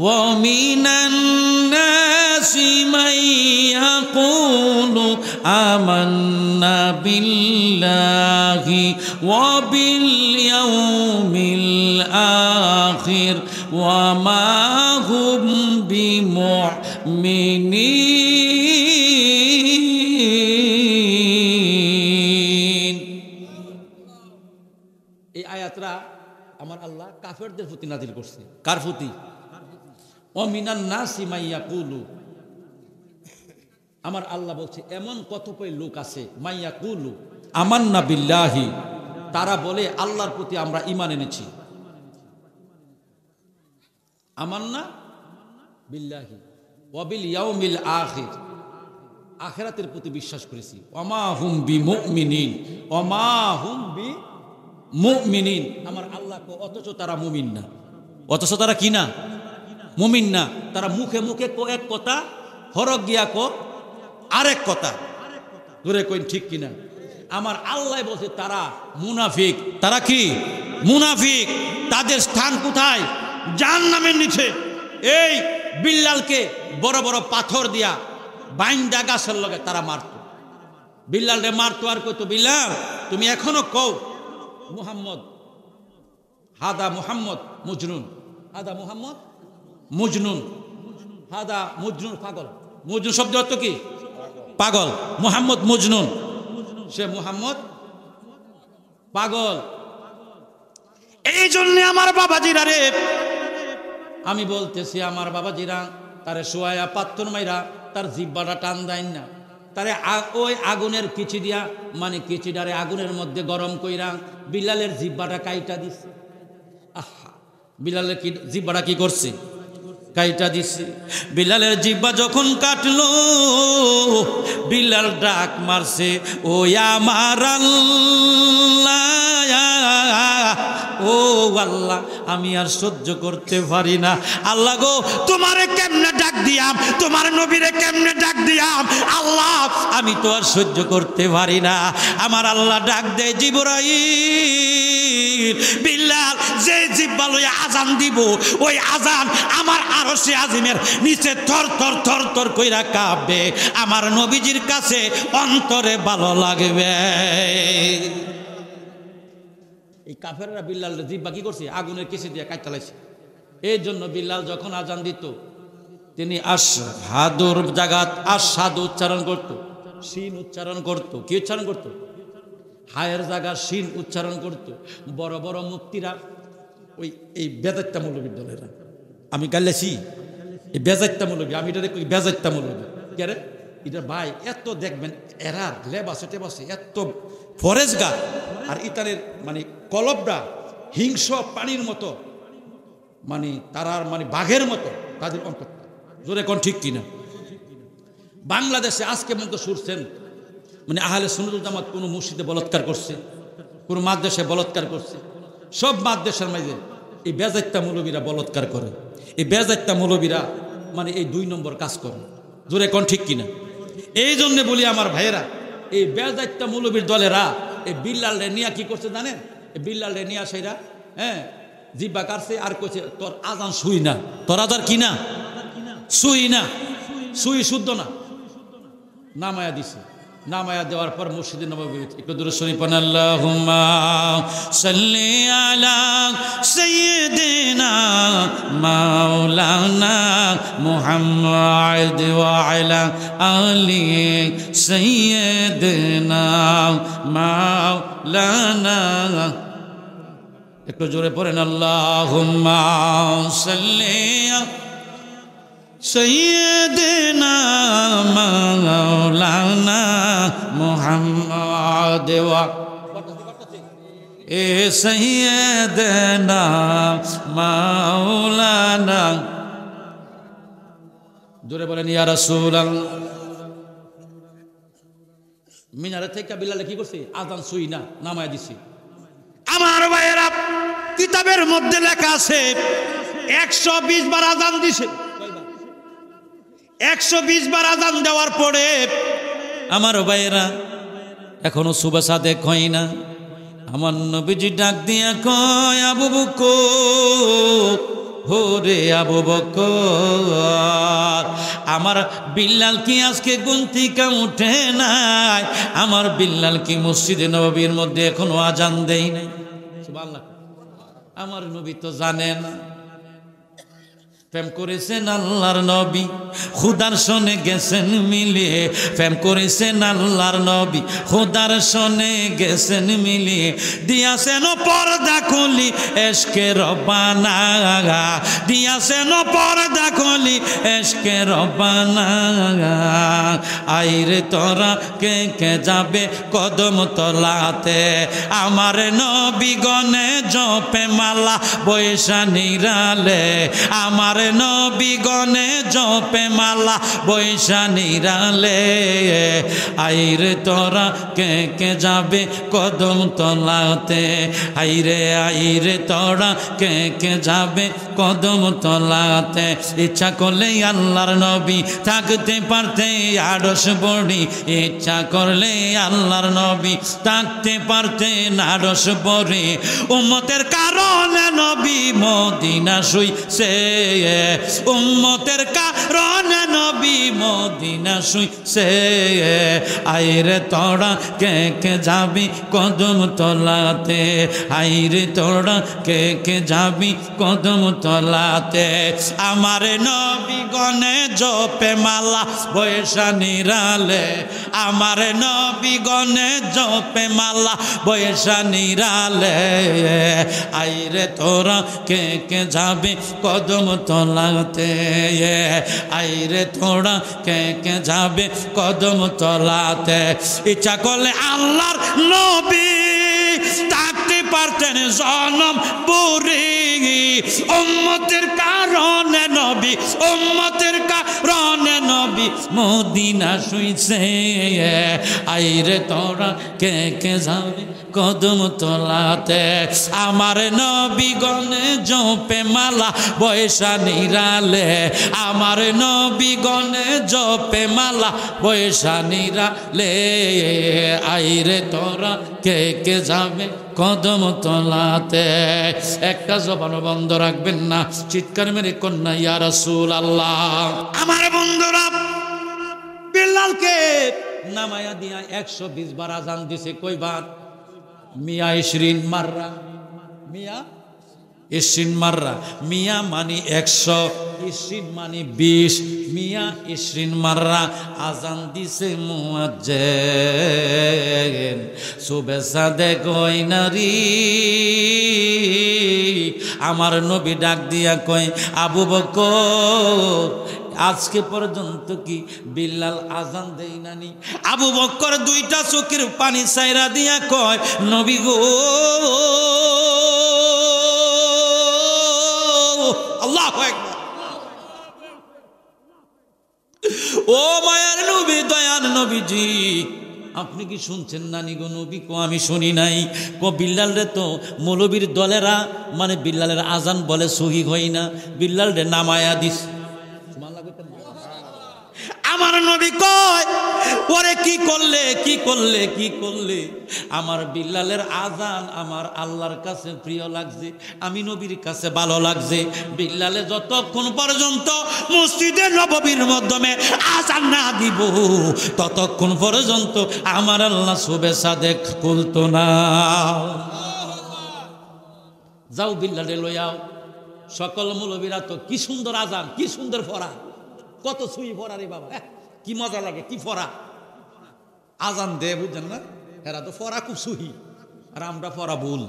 [SPEAKER 1] ওয়া মিনান নাসি মান ইয়াকুলু আমান্না বিল্লাহি ওয়া বিল ইয়াউমিল আখির ওয়া মা হুম বিমুমিনিন। এই আয়াতরা আমার আল্লাহ কাফেরদের প্রতি নাজিল করছে। কার প্রতি? ও মিনান নাসি মা ইয়াকুলু। আমার আল্লাহ বলছে এমন কতপয় লোক আছে, মা ইয়াকুলু আমান্না বিল্লাহি, তারা বলে আল্লাহর প্রতি আমরা ঈমান এনেছি। আমান্না বিল্লাহি ওয়া বিল ইয়াউমিল আখির, আখিরাতের প্রতি বিশ্বাস করেছি। ওমা হুম বিমুমিনিন, ওমা হুম বিমুমিনিন। আমার আল্লাহ কো অথচ তারা মুমিন না। অথচ তারা কি না? মুমিন না। তারা মুখে মুখে কো এক কথা, হরক গিয়া কো আরেক কথা। ধরে কইন ঠিক কিনা? আমার আল্লাহ বলছে তারা মুনাফিক। তারা কি? মুনাফিক। তাদের স্থান কোথায়? জাহান্নামের নিচে। এই বিল্লালকে বড় বড় পাথর দিয়া বাইন্দা গাছের লগে তারা মারত। বিল্লাল রে মারতো আর কইতো, বিল্লাল তুমি এখনো কও মুহাম্মদ, হাদা মুহাম্মদ মুজনুন, হাদা মুহাম্মদ মুজনুন, হাদা মুজনুন, পাগল। মজনুন শব্দ অর্থ কি? পাগল। মুহাম্মদ মজনুন, সে মুহাম্মদ পাগল। এই জন্য আমার বাবাজিরা রে, আমি বলতেছি আমার বাবাজিরা, তারে শোয়া পাত্তর মাইরা তার জিব্বাটা টান দেয় না, তারে ওই আগুনের কিচি দিয়া, মানে কিচিটারে আগুনের মধ্যে গরম কইরা বিলালের জিব্বাটা কাইটা দিছে। আহা, বিলালের কি জিব্বাটা কি করছে? কাইটা দিছে। বিলালের জিব্বা যখন কাটলো, বিলাল ডাক মারছে, ও আমার আল্লাহ, ও আল্লাহ, আমি আর সহ্য করতে পারি না। আল্লাহ গো, তোমারে কেমনে ডাক দিয়াম, তোমার নবীরে কেমনে ডাক দিয়াম, আল্লাহ আমি তো আর সহ্য করতে পারি না। আমার আল্লাহ ডাক দেয়, জিবরাইল, বিলাল যে জিব্বা লইয়া আজান দিব, ওই আজান আমার আরশে আজিমের নিচে থর থর থর থর কইরা কাঁপবে। আমার নবীজির কাছে অন্তরে ভালো লাগবে। এই কাফেররা বিল্লাল জিব্বা কি করছে? আগুনের কিসে দিয়ে কাটতে লাগছে। এই জন্য বিল্লাল যখন আজান দিত, তিনি আশহাদুর জাগাত আশহাদু উচ্চারণ করত, শিন উচ্চারণ করত। কি উচ্চারণ করত? হায়ের জায়গা শিন উচ্চারণ করত। বড় বড় মুক্তিরা, ওই এই বেজাত্তা মৌলবীর দলেরা, আমি গাইলেছি এই বেজাত্তা মৌলবী, আমি এটা দেখি বেজাত্তা মৌলবী কে রে? এটা ভাই এত দেখবেন এরার লেবাসে টেবাসে এত ফরেজগার, আর ইতারের মানে কলবটা হিংস্র পানির মতো, মানে তারার মানে বাঘের মতো তাদের অন্তরটা। জোরে কোন ঠিক কিনা? বাংলাদেশে আজকে পর্যন্ত শুনছেন মানে আহলে সুন্নাতুল জামাত কোনো মসজিদে বলাৎকার করছে, কোনো মাদ্রাসায় বলাৎকার করছে? সব মাদ্রাসার মাঝে এই বেজাত্তা মৌলবীরা বলাৎকার করে। এই বেজাত্তা মৌলবীরা মানে এই 2 নম্বর কাজ করে। জোরে কোন ঠিক কিনা? এই জন্য বলি আমার ভাইয়েরা, এই বেজাত্তা মৌলবীর দলেরা এই বিল্লালে নিয়া কি করছে জানেন? এই বিল্লালে নিয়া সেইরা জিব্বা কাটছে আর কইছে, তোর আজান শুই না, তোর আজান কি না শুই না, শুই শুদ্ধ না, নামায়া দিছে। নামায়া দেওয়ার পর মসজিদে নববী একটু দূরে শরীফ পড়েন, আল্লাহুম্মা সাল্লি আলা সাইয়্যিদিনা মাওলানা মুহাম্মাদ ওয়া আলা আলি সাইয়্যিদিনা মাওলানা। একটু জোরে পড়েন, আল্লাহুম্মা সাল্লি সাইয়্যিদিনা মাওলানা মুহাম্মাদ ওয়া এ সাইয়্যিদিনা মাওলানা। জোরে বলেন, ইয়া রাসূলুল্লাহ। মিনারে থেকে বিলালে কি করছে? আজান শুই না, নামায় দিছি। আমার ভাইয়েরা, কিতাবের মধ্যে লেখা আছে 120 বার আজান দিছে। 120 বার আজান দেওয়ার পরে আমার ভাইয়েরা এখনো সুবহ সাদেক হয় না। আমার নবীজি ডাক দিয়া কয়, আবু বকর, হোরে আবু বকর, আমার বিল্লাল কি আজকে ঘুম থেকে উঠে নাই? আমার বিল্লাল কি মসজিদে নববীর মধ্যে এখনো আজান দেয় নাই? সুবহানাল্লাহ। আমার নবী তো জানে না। প্রেম করেছেন আল্লাহর নবী, খুদার সনে গেছেন মিলিয়ে। প্রেম করেছেন আল্লাহর নবী, খুদার সনে গেছেন মিলিয়ে। দিয়াছেন পর্দা খুলি এশকে রব্বানা, দিয়াছেন পর্দা খুলি এশকে রব্বানা। আইরে তোরা কে কে যাবে কদম তলাতে, আমার নবী গনে জপে মালা বৈশা নিরালে। আমার নবী গনে জপে মালা বৈশা নিরালে। আইরে তোরা কে কে যাবে কদম তলাতে, আইরে তোরা কে কে যাবে কদম তলাতে। ইচ্ছা করলে আল্লাহর নবী থাকতে পারতে আরশ বড়ি, ইচ্ছা করলে আল্লাহর নবী থাকতে পারতে আরশ বড়ি। উম্মতের কারণে নবী মদিনা শুইছে, উম্মতের কারণে নবী মদিনা শুইছে আইরে তোরা কে কে যাবি কদম তলাতে আইরে তোরা কে কে যাবি কদম তলাতে আমার নবী গনে জপে মালা বৈশা নিরালে আমার নবী গনে জপে মালা বৈশা নিরালে আইরে তোরা কে কে যাবে কদম তলাতে আইরে তোরা কে কে যাবে কদম তলাতে ইচ্ছা করলে আল্লাহর নবী থাকতে পারতেন জনম পুরি উম্মতের কারণে নবী উম্মতের কারণে নবী মদিনা শুইছে আইরে তোরা কে কে যাবে কদম তলাতে আমার নবী গনে জপে মালা বৈশা নিরালে আমার নবী গনে জপে মালা বৈশা নিরালে আইরে তোরা কে কে যাবে কদম তলাতে একটা জবান বন্ধ রাখবেন না চিৎকার মেরে কন্যা ইয়া রাসূলুল্লাহ আমার বন্ধুরা বিল্লালকে নামায়া দিয়া 120 বার আজান দিছে কয়বার মিয়া 20 মাররা মিয়া 20 মাররা মিয়া মানে 100 20 মানে 20 মিয়া 20 মাররা আজান দিছে মুয়াজ্জিন সুবে সাদে কই নারী আমার নবী ডাক দিয়া কয় আবু বকর আজকে পর্যন্ত কি বিল্লাল আজান দেই নানি আবু বকর দুইটা চোখের পানি ছাইরা দিয়া কয় নবী গো আল্লাহু আকবার ও মায়ার নবী দয়ার নবীজি আপনি কি শুনছেন নানি গো নবী কো আমি শুনি নাই কো বিল্লাল রে তো মৌলবীর দলেরা মানে বিল্লালের আজান বলে সহি হয় না বিল্লাল রে নামায়া দিস আমার নবী কয় ওরে কি করলে কি করলে কি করলে আমার বিল্লালের আজান আমার আল্লাহর কাছে প্রিয় লাগছে আমি নবীর কাছে ভালো লাগছে বিল্লালে যতক্ষণ পর্যন্ত মসজিদে নববীর মাধ্যমে আজান না দিব ততক্ষণ পর্যন্ত আমার আল্লাহ সুবে সাদেক খুলতো না যাও বিল্লালে লইয়াও সকল মৌলবীরা তো কি সুন্দর আজান কি সুন্দর ফরা কত সুই ফরা রে বাবা কি মজা লাগে কি ফরা আজান দে বুঝছেন না এরা তো ফরা খুব সুহি আর আমরা ফরা ভুল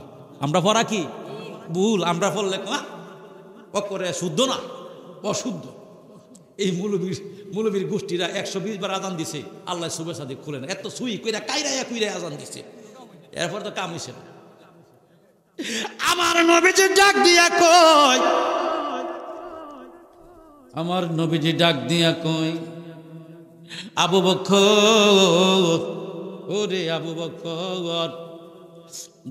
[SPEAKER 1] আমরা ফরা কি ভুল আমরা ফললে করে শুদ্ধ না অশুদ্ধ এই মৌলবীর গোষ্ঠীরা 120 বার আজান দিছে আল্লাহ সুবে সাদিক খুলে না এত সুই কইরা কাইরাইয়া কুইরাই আজান দিছে এরপর তো কাম হইছে না আমার নবীজি ডাক দিয়া কয় আমার নবীজি ডাক দিয়া কই আবু বকর ওরে আবু বকর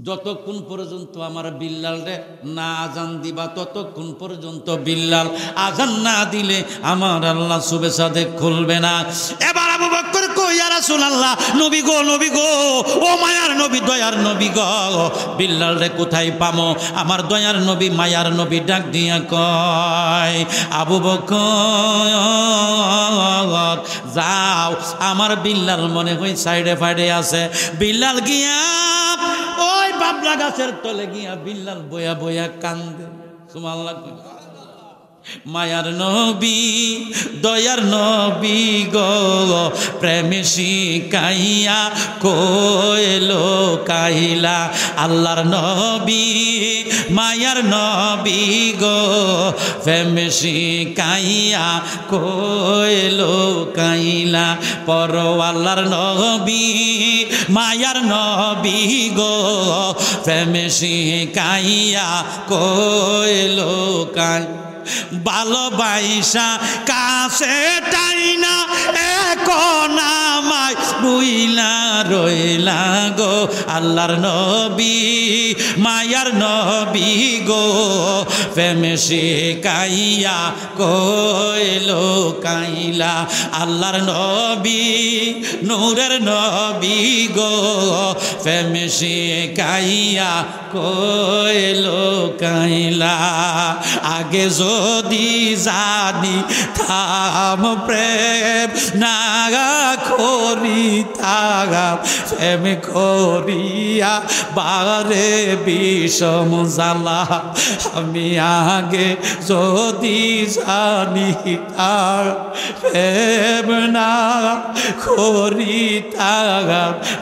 [SPEAKER 1] যতক্ষণ পর্যন্ত আমার বিল্লাল রে না আজান দিবা ততক্ষণ পর্যন্ত বিল্লাল আজান না দিলে আমার আল্লাহ সুবে সাদেক খুলবে না এবার আবু বকর কই ইয়া রাসূলুল্লাহ নবী গো ও মায়ার নবী দয়ার নবী গো বিল্লাল রে কোথায় পামো আমার দয়ার নবী মায়ার নবী ডাক দিয়া কয় আবু বকর যাও আমার বিল্লাল মনে হয় সাইডে ফাইডে আছে বিল্লাল গিয়া ওই বাবলা গাছের তলে গিয়া বিল্লাল বয়া বয়া কান্দে সুবহানাল্লাহ মায়ার নবী দয়ার নবী গো প্রেমে শিকাইয়া কইলো কাইলা আল্লাহর নবী মায়ার নবী গো প্রেমে শিকাইয়া কইলো কাইলা পর আল্লাহর নবী মায়ার নবী গো প্রেমে শিকাইয়া কইলো কাইলা ভালোবাসা কাছে টাইনা এখন আমায় বুইলা রইলা গো আল্লাহর নবী মায়ার নবী গো প্রেমে শিকাইয়া কইলো কাইলা আল্লাহর নবী নূরের নবী গো প্রেমে শিকাইয়া কইল কাইলা আগে যদি জানি থাম প্রেম না করিতাম প্রেম করিয়া বারে বিষম জ্বালা আমি আগে যদি জানি প্রেম না করিতাম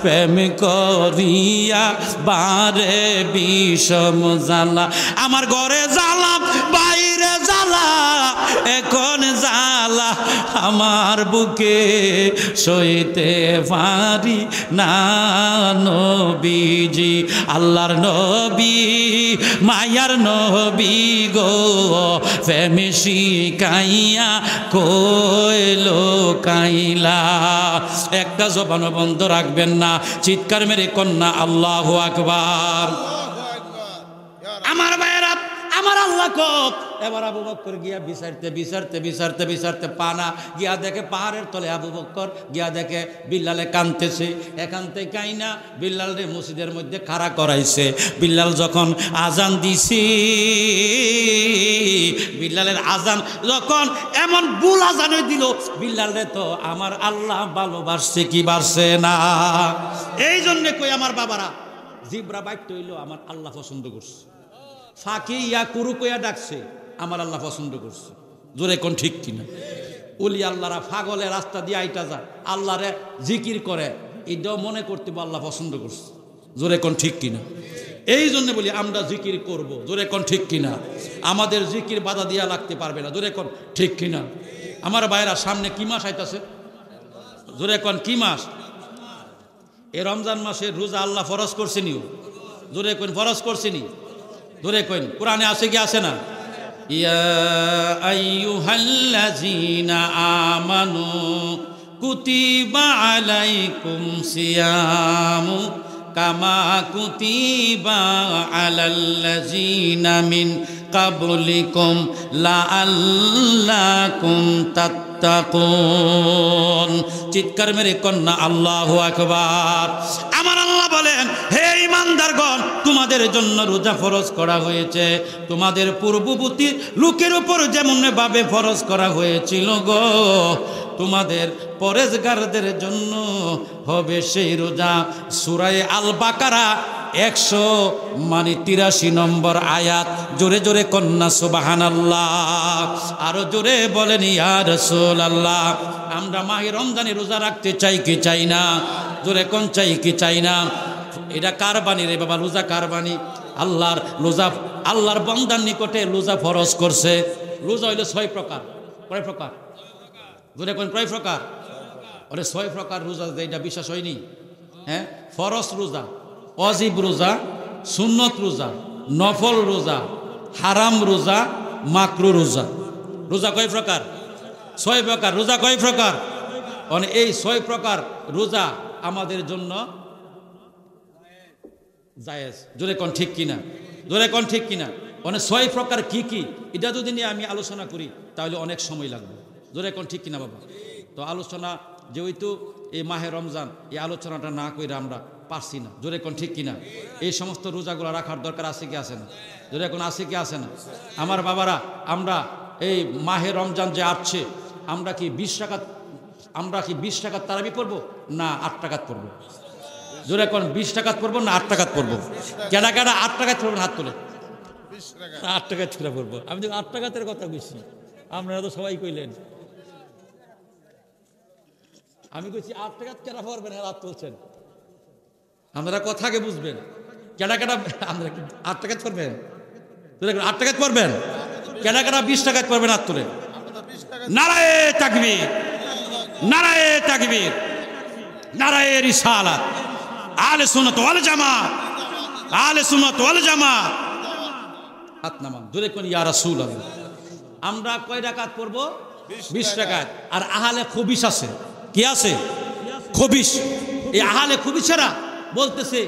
[SPEAKER 1] প্রেম করিয়া বারে বিষম জ্বালা আমার ঘরে জ্বালা বাইরে জ্বালা এখন জ্বালা আমার বুকে সইতে পারি না নবীজি আল্লাহর নবী মায়ার নবী গো প্রেম শিখাইয়া কইল কাইলা একটা জবান বন্ধ রাখবেন না চিৎকার মেরে কন্যা আল্লাহু আকবার আমার ভাইয়েরা আমার আল্লাহ কত এবার আবু বকর গিয়া বিচারতে বিচারতে বিচারতে বিচারতে পানা গিয়া দেখে পাহাড়ের তলে আবু বকর গিয়া দেখে বিল্লালে কাঁদতেছে এখান থেকে কাইনা বিল্লাল রে মসজিদের মধ্যে খাড়া করাইছে বিল্লাল যখন আজান দিছি বিল্লালের আজান যখন এমন ভুল আজান দিল বিল্লাল রে তো আমার আল্লাহ ভালোবাসছে কি বাসছে না এই জন্যে কই আমার বাবারা জিব্রা বাইট হইল আমার আল্লাহ পছন্দ করছে ফাঁকি ইয়া কুরু কইয়া ডাকছে আমার আল্লাহ পছন্দ করছে জোরে কোন ঠিক কিনা ওলি আল্লাহরা ফাগলে রাস্তা দিয়ে আইটা যায় আল্লাহরে জিকির করে এটাও মনে করতে আল্লাহ পছন্দ করছে জোরে কোন ঠিক কিনা এই জন্য বলি আমরা জিকির করব জোরে কোন ঠিক কিনা আমাদের জিকির বাধা দিয়া লাগতে পারবে না জোরে কোন ঠিক কিনা আমার ভাইরা সামনে কি মাস আইতাছে জোরে কোন কি মাস এই রমজান মাসে রোজা আল্লাহ ফরজ করছেনি জোরে কোন ফরজ করছেনি ধরে কইন কোরআনে আছে কি আছে না ইয়া আইয়ুহাল্লাযীনা আমানু কুতিবা আলাইকুম সিয়ামু কামা কুতিবা আলাল্লাযীনা মিন কাবলিকুম লাআল্লাকুম তাত্তাকুন চিৎকার মেরে কন্যা আল্লাহু আকবার আমার আল্লাহ বলেন হে ঈমানদারগণ তোমাদের জন্য রোজা ফরজ করা হয়েছে তোমাদের পূর্ববর্তী লোকের উপর যেমন ভাবে ফরজ করা হয়েছিল গো তোমাদের পরেজগারদের জন্য হবে সেই রোজা সূরা আল বাকারা 183 নম্বর আয়াত জোরে জোরে কন্যা সুবহানাল্লাহ আরো জোরে বলেন ইয়া রাসূলুল্লাহ আমরা মাহে রমজানে রোজা রাখতে চাই কি চাই না জোরে কোন চাই কি চাই না এটা কার বাণী রে বাবা রোজা কার বাণী আল্লাহর রোজা আল্লাহর বান্দার নিকটে রোজা ফরজ করছে রোজা হইল 6 প্রকার কয় প্রকার জোরে কোন কয় প্রকার আরে 6 প্রকার রোজা এইটা বিশ্বাস হয়নি হ্যাঁ ফরজ রোজা ওয়াজিব রোজা সুন্নত রোজা নফল রোজা হারাম রোজা মাকরু রোজা রোজা কয় প্রকার 6 প্রকার রোজা কয় প্রকার মানে এই 6 প্রকার রোজা আমাদের জন্য জায়েজ জোরে কোন ঠিক কিনা জোরে কোন ঠিক কিনা মানে 6 প্রকার কি কি এটা যদি নিয়ে আমি আলোচনা করি তাহলে অনেক সময় লাগবে জোরে কোন ঠিক কিনা বাবা তো আলোচনা যেহেতু এই মাহে রমজান এই আলোচনাটা না কইরা আমরা পারছি না জোরে কোন ঠিক কিনা এই সমস্ত রোজাগুলো রাখার দরকার আছে কি আছে না জোরে কোন আছে কি আছে না আমার বাবারা আমরা এই মাহে রমজান যে আসছে আমরা কি 20 টাকা তারাবি পড়বো না 8 টাকাত পড়বো জোরে কোন 20 টাকাত পড়বো না 8 টাকাত পড়বো কেডা কেডা 8 টাকাত পড়বেন হাত তোলে 8 টাকাত ছুড়া পড়বো আমি তো 8 টাকাতের কথা কইছি আপনারা তো সবাই কইলেন আমি কইছি 8 টাকাত কেডা পড়বেন হাত তুলছেন আপনারা কথাকে বুঝবেন কেডা কেডা আমরা 8 টাকাত পড়বেন 8 টাকাত পড়বেন কেডা কেডা 20 টাকাত পড়বেন হাত তোলে নারায়ে তাকবীর নারায়ে তাকবীর নারায়ে রিসালাত আহলে সুন্নাত ওয়াল জামাত আহলে সুন্নাত ওয়াল জামাত হাত নামান জোরে কোন ইয়া রাসূলুল্লাহ আমরা কয় রাকাত পড়ব 20 রাকাত আর আহলে খবিস আছে কি আছে খবিস এই আহলে খবিসেরা বলতেছে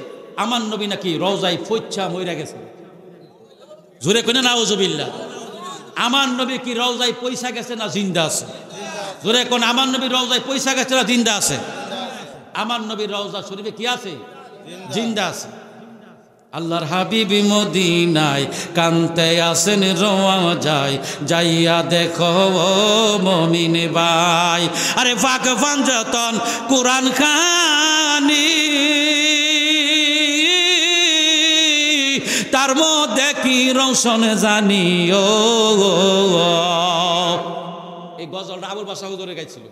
[SPEAKER 1] আমার নবী নাকি রওজায় ফইচ্ছা মইরা গেছে জোরে কোন নাউজুবিল্লাহ আমার নবী কি রওজায় পয়সা গেছে না জিন্দা আছে জোরে কোন আমার নবী রওজায় পয়সা গেছে না জিন্দা আছে আমার নবীর রওজা শরীফে কি আছে জিন্দা আছে আল্লাহর হাবিবি মদিনায় কান্তে আসেন রোয়া যায়, যাইয়া দেখো ও মুমিন ভাই। আরে ফাঁক ফাঞ্জতন কুরআন খানি, তার মধ্যে কি রোশন জানি ও। এই গজলটা আবুল বাশা হুজুরে গাইছিল,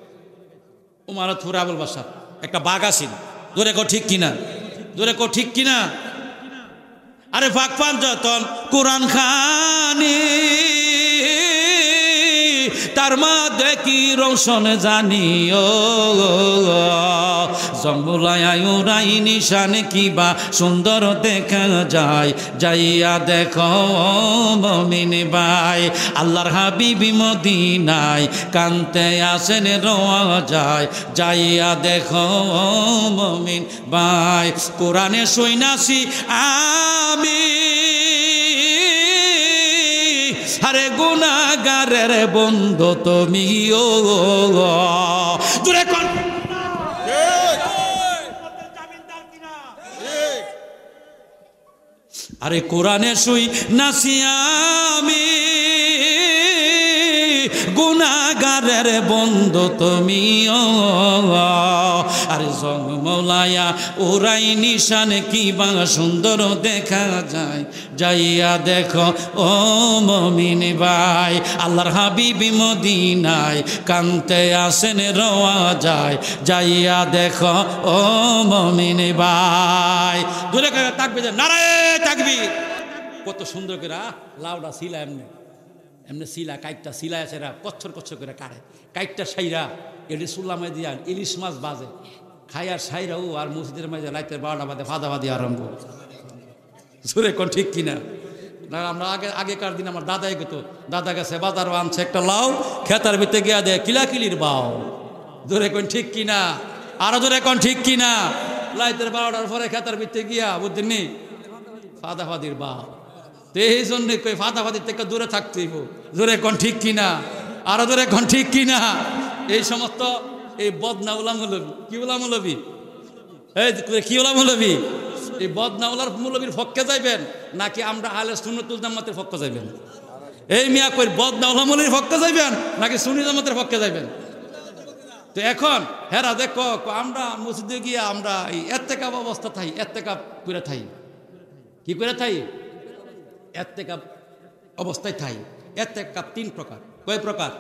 [SPEAKER 1] উমারতপুর আবুল বাশা একটা বাঘ আসিল। জোরে কো ঠিক কিনা, জোরে কো ঠিক কিনা। আরে ফাঁক ফাঞ্জতন কুরআন খানি, তার মধ্যে কি রোশন জানি ও। জঙ্গলায় উড়াই নিশান কিবা সুন্দর দেখা যায়, যাইয়া দেখো মুমিন ভাই। আল্লাহর হাবিবি মদিনায় কান্তে আসেন রোয়া যায়, যাইয়া দেখো মুমিন ভাই। কোরআনে শুইনাছি আমি আরে গুনাহগারের বন্ধু তুমি ও। দূরে কোন আরে কোরআনে শুই নাসি আমি গুনাহগারের বন্ধু তুমি ও। আরে জঙ্গলায়া ওরাই নিশান কিবা সুন্দর দেখা যায়, যাইয়া দেখো ও মুমিন ভাই। আল্লাহর হাবিবি মদিনায় কান্তে আসেন রোয়া যায়, যাইয়া দেখো ও মুমিন ভাই। দূরে তাকবীর, নারায়ে তাকবীর। কত সুন্দর করে লাউডা সিলা এমনি এমনি সিলা কাইটটা সিলা আছে, কচ্ছর কচ্ছর করে কাটে কাইটটা সাইরা এটি সুল্লামে দিয়া ইলিশ মাছ বাজে খাইয়ার সাইরা ও। আর মসজিদের মাঝে রাইতের 12টা বাদে ফাঁদাফাদি আরম্ভ। সুরে কোন ঠিক কিনা। না আমরা আগেকার দিন আমার দাদাই গেতো, দাদা গেছে বাজারও আনছে একটা লাউ, খেতার ভিতরে গিয়া দেয় কিলাকিলির বাও। জোরে কোন ঠিক কিনা, আরো জোরে কোন ঠিক কিনা। লাইতের 12টার পরে খেতার ভিতরে গিয়া বুঝছেন নি ফাদাফাদির বাও। তো এই জন্য কই ফাদাফাদির থেকে দূরে থাকতে হইব। জোরে কোন ঠিক কিনা, আরো জোরে কোন ঠিক কিনা। এই সমস্ত এই বদনা উলাম মৌলবী, কি উলাম মৌলবী, এই কি উলাম মৌলবী, এই বদনা উলার মৌলবীর পক্ষে যাইবেন নাকি আমরা আহলে সুন্নাতুল জামাতের পক্ষে যাইবেন? এই মিয়া কই বদনা উলাম মৌলবীর পক্ষে যাইবেন নাকি সুন্নি জামাতের পক্ষে যাইবেন? তো এখন হেরা দেখো আমরা মসজিদে গিয়ে আমরা এই ইত্তেকাব অবস্থা থাই, ইত্তেকাব করে থাই। কি করে থাই? ইত্তেকাব অবস্থায় থাই। ইত্তেকাব 3 প্রকার। কয় প্রকার?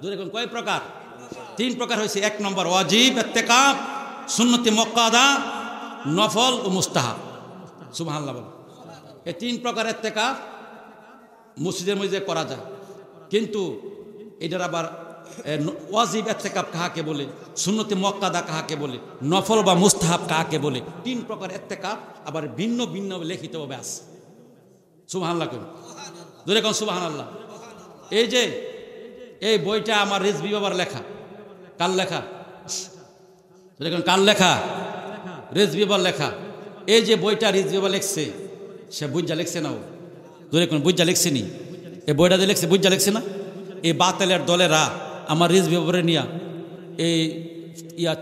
[SPEAKER 1] জোরে কোন কয় প্রকার? 3 প্রকার হয়েছে। 1 নম্বর ওয়াজিব ইত্তেকাব, সুন্নতে মুআক্কাদা, নফল ও মুস্তাহাব। সুবহানাল্লাহ বল। এই 3 প্রকার ইত্তেকাব মসজিদের মধ্যে করা যায়। কিন্তু এটার আবার ওয়াজিব ইত্তেকাব কাহাকে বলে, সুন্নতে মুআক্কাদা কাহাকে বলে, নফল বা মুস্তাহাব কাহাকে বলে, 3 প্রকার ইত্তেকাব আবার ভিন্ন ভিন্ন লিখিতভাবে আছে। সুবহানাল্লাহ কোন জোরে কোন সুবহানাল্লাহ। এই যে এই বইটা আমার রিজভী বাবার লেখা। কার লেখা? জোরে কোন কার লেখা? রিজভী বাবার লেখা। এই যে বইটা রিজভী বাবা লিখছে, সে বুঝা লিখছে না? ও জোরে কোন বুঝা লিখছে নি? এই বইটা যে লিখছে বুঝা লিখছে না? এই বাতেলের দলেরা আমার রিজভী বাবারে নিয়া এই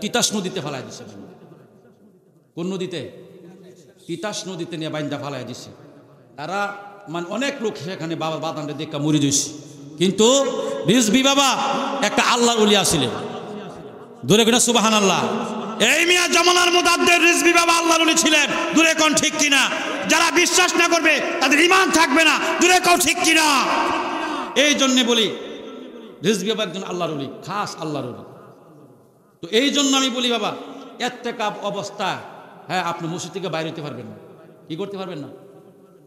[SPEAKER 1] তিতাস নদীতে ফালাই দিছে। কোন নদীতে? তিতাস নদীতে নিয়ে বাইন্দা ফালাই দিছে। তারা মানে অনেক লোক সেখানে বাবা বাদানটা দেখা মরি দিয়েছে। কিন্তু রিজভী বাবা একটা আল্লাহর ওলি ছিলেন। দূরে কিনা সুবহানাল্লাহ। এই মিয়া জামানার মুদাদ্দের রিজভী বাবা আল্লাহর ওলি ছিলেন। দূরে কোন ঠিক কিনা। যারা বিশ্বাস না করবে তাদের ঈমান থাকবে না। দূরে কোন ঠিক কিনা। এই জন্য বলি রিজভী বাবা একজন আল্লাহর ওলি, খাস আল্লাহর ওলি। তো এই জন্য আমি বলি বাবা ইত্তেকাব অবস্থা, হ্যাঁ আপনি মসজিদ থেকে বাইরে হইতে পারবেন না। কি করতে পারবেন না?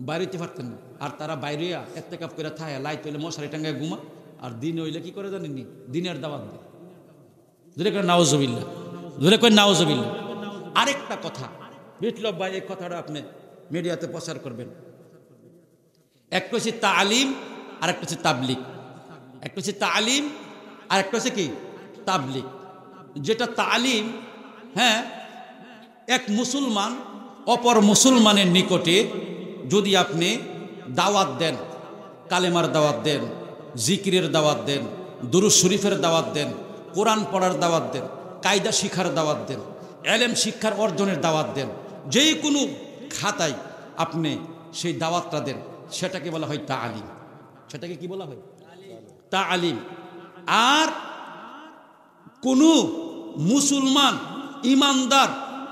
[SPEAKER 1] বাইরে হইতে পারতেন না। আর তারা বাইরে ইত্তেকাব করে থায়, লাইট হইলে মশারি টাঙ্গায় ঘুমা, আর দিন হইলে কি করে জানেননি? দিনের দাওয়াত দেয়। ধরে করে নাউজুবিল্লাহ, ধরে করে নাউজুবিল্লাহ। আরেকটা কথা বিপ্লব ভাই, এই কথাটা আপনি মিডিয়াতে প্রচার করবেন। একটা হচ্ছে তালিম আর একটা হচ্ছে তাবলিগ। একটা হচ্ছে তালিম আর একটা হচ্ছে কি তাবলিগ। যেটা তালিম, হ্যাঁ, এক মুসলমান অপর মুসলমানের নিকটে যদি আপনি দাওয়াত দেন, কালেমার দাওয়াত দেন, জিকিরের দাওয়াত দেন, দুরূদ শরীফের দাওয়াত দেন, কোরআন পড়ার দাওয়াত দেন, কায়দা শিক্ষার দাওয়াত দেন, ইলম শিক্ষার অর্জনের দাওয়াত দেন, যেই কোনো খাতায় আপনি সেই দাওয়াতটা দেন, সেটাকে বলা হয় তালিম। সেটাকে কি বলা হয়? তালিম। আর কোনো মুসলমান ইমানদার,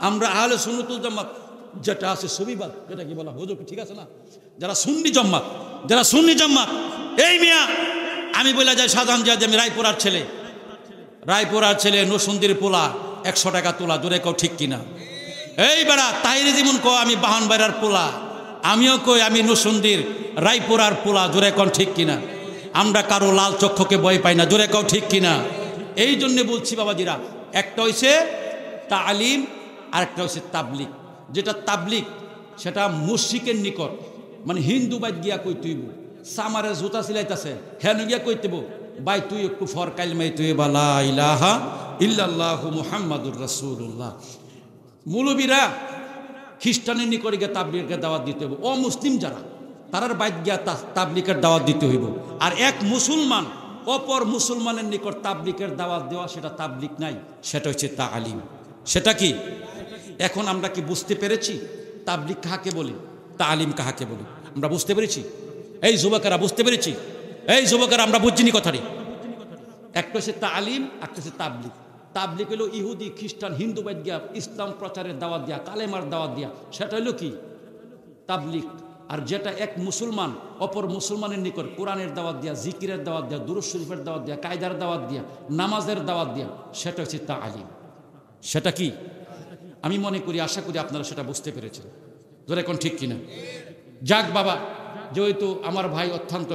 [SPEAKER 1] আমরা আহলে সুন্নাত ওয়াল জামাত যেটা আছে সুবিবাদ, এটা কি বলা হুজুর ঠিক আছে না? যারা সুন্নি জামাত, এই মিয়া আমি বলে যাই সাধারণ যে আমি রায়পুরার ছেলে নরসিংদীর পোলা, 100 টাকা তোলা, জোরে কও ঠিক কিনা? এই বেড়া তাহিরে যেমন কো আমি বাহনবাড়ার পোলা, আমিও কই আমি নরসিংদীর রায়পুরার পোলা, জোরে কন ঠিক কিনা? আমরা কারো লাল চক্ষুকে ভয় পাই না, জোরে কও ঠিক কিনা? এই জন্যে বলছি বাবাজিরা, একটা হইছে তালিম আর একটা হইছে তাবলিগ। যেটা তাবলিগ সেটা মুশরিকের নিকট, মানে হিন্দু বাইত গিয়া কই তুইব, সামারে জুতা সিলাইতাছে হেন গিয়া কইতেব, ভাই তুই একটু ফরকাইল মাই তুই লা ইলাহা ইল্লাল্লাহু মুহাম্মাদুর রাসূলুল্লাহ। মৌলবীরা খ্রিস্টানের নিকট গিয়ে তাবলিগের দাওয়াত দিতে হইব, অমুসলিম যারা তারার বাইত গিয়া তাবলিগের দাওয়াত দিতে হইব। আর এক মুসলমান অপর মুসলমানের নিকট তাবলিগের দাওয়াত দেওয়া, সেটা তাবলিগ নাই, সেটা হচ্ছে তালিম। সেটা কি? এখন আমরা কি বুঝতে পেরেছি তাবলিগ কাহাকে বলি, তালিম কাহাকে বলি? আমরা বুঝতে পেরেছি? এই যুবকেরা বুঝতে পেরেছি? এই যুবকেরা আমরা বুঝিনি কথাটি। একটা হচ্ছে তালিম, একটা হচ্ছে তাবলিগ। তাবলিগ হলো ইহুদি খ্রিস্টান হিন্দু বাইত গিয়া ইসলাম প্রচারের দাওয়াত দিয়া, কালেমার দাওয়াত দিয়া, সেটা হলো কি? তাবলিগ। আর যেটা এক মুসলমান অপর মুসলমানের নিকট কোরআনের দাওয়াত দিয়া, জিকিরের দাওয়াত দিয়া, দুরূদ শরীফের দাওয়াত দিয়া, কায়দার দাওয়াত দিয়া, নামাজের দাওয়াত দিয়া, সেটা হচ্ছে তালিম। সেটা কি? আমি মনে করি, আশা করি আপনারা সেটা বুঝতে পেরেছেন, ধরে এখন ঠিক কিনা? যাক বাবা, যেহেতু আমার ভাই অত্যন্ত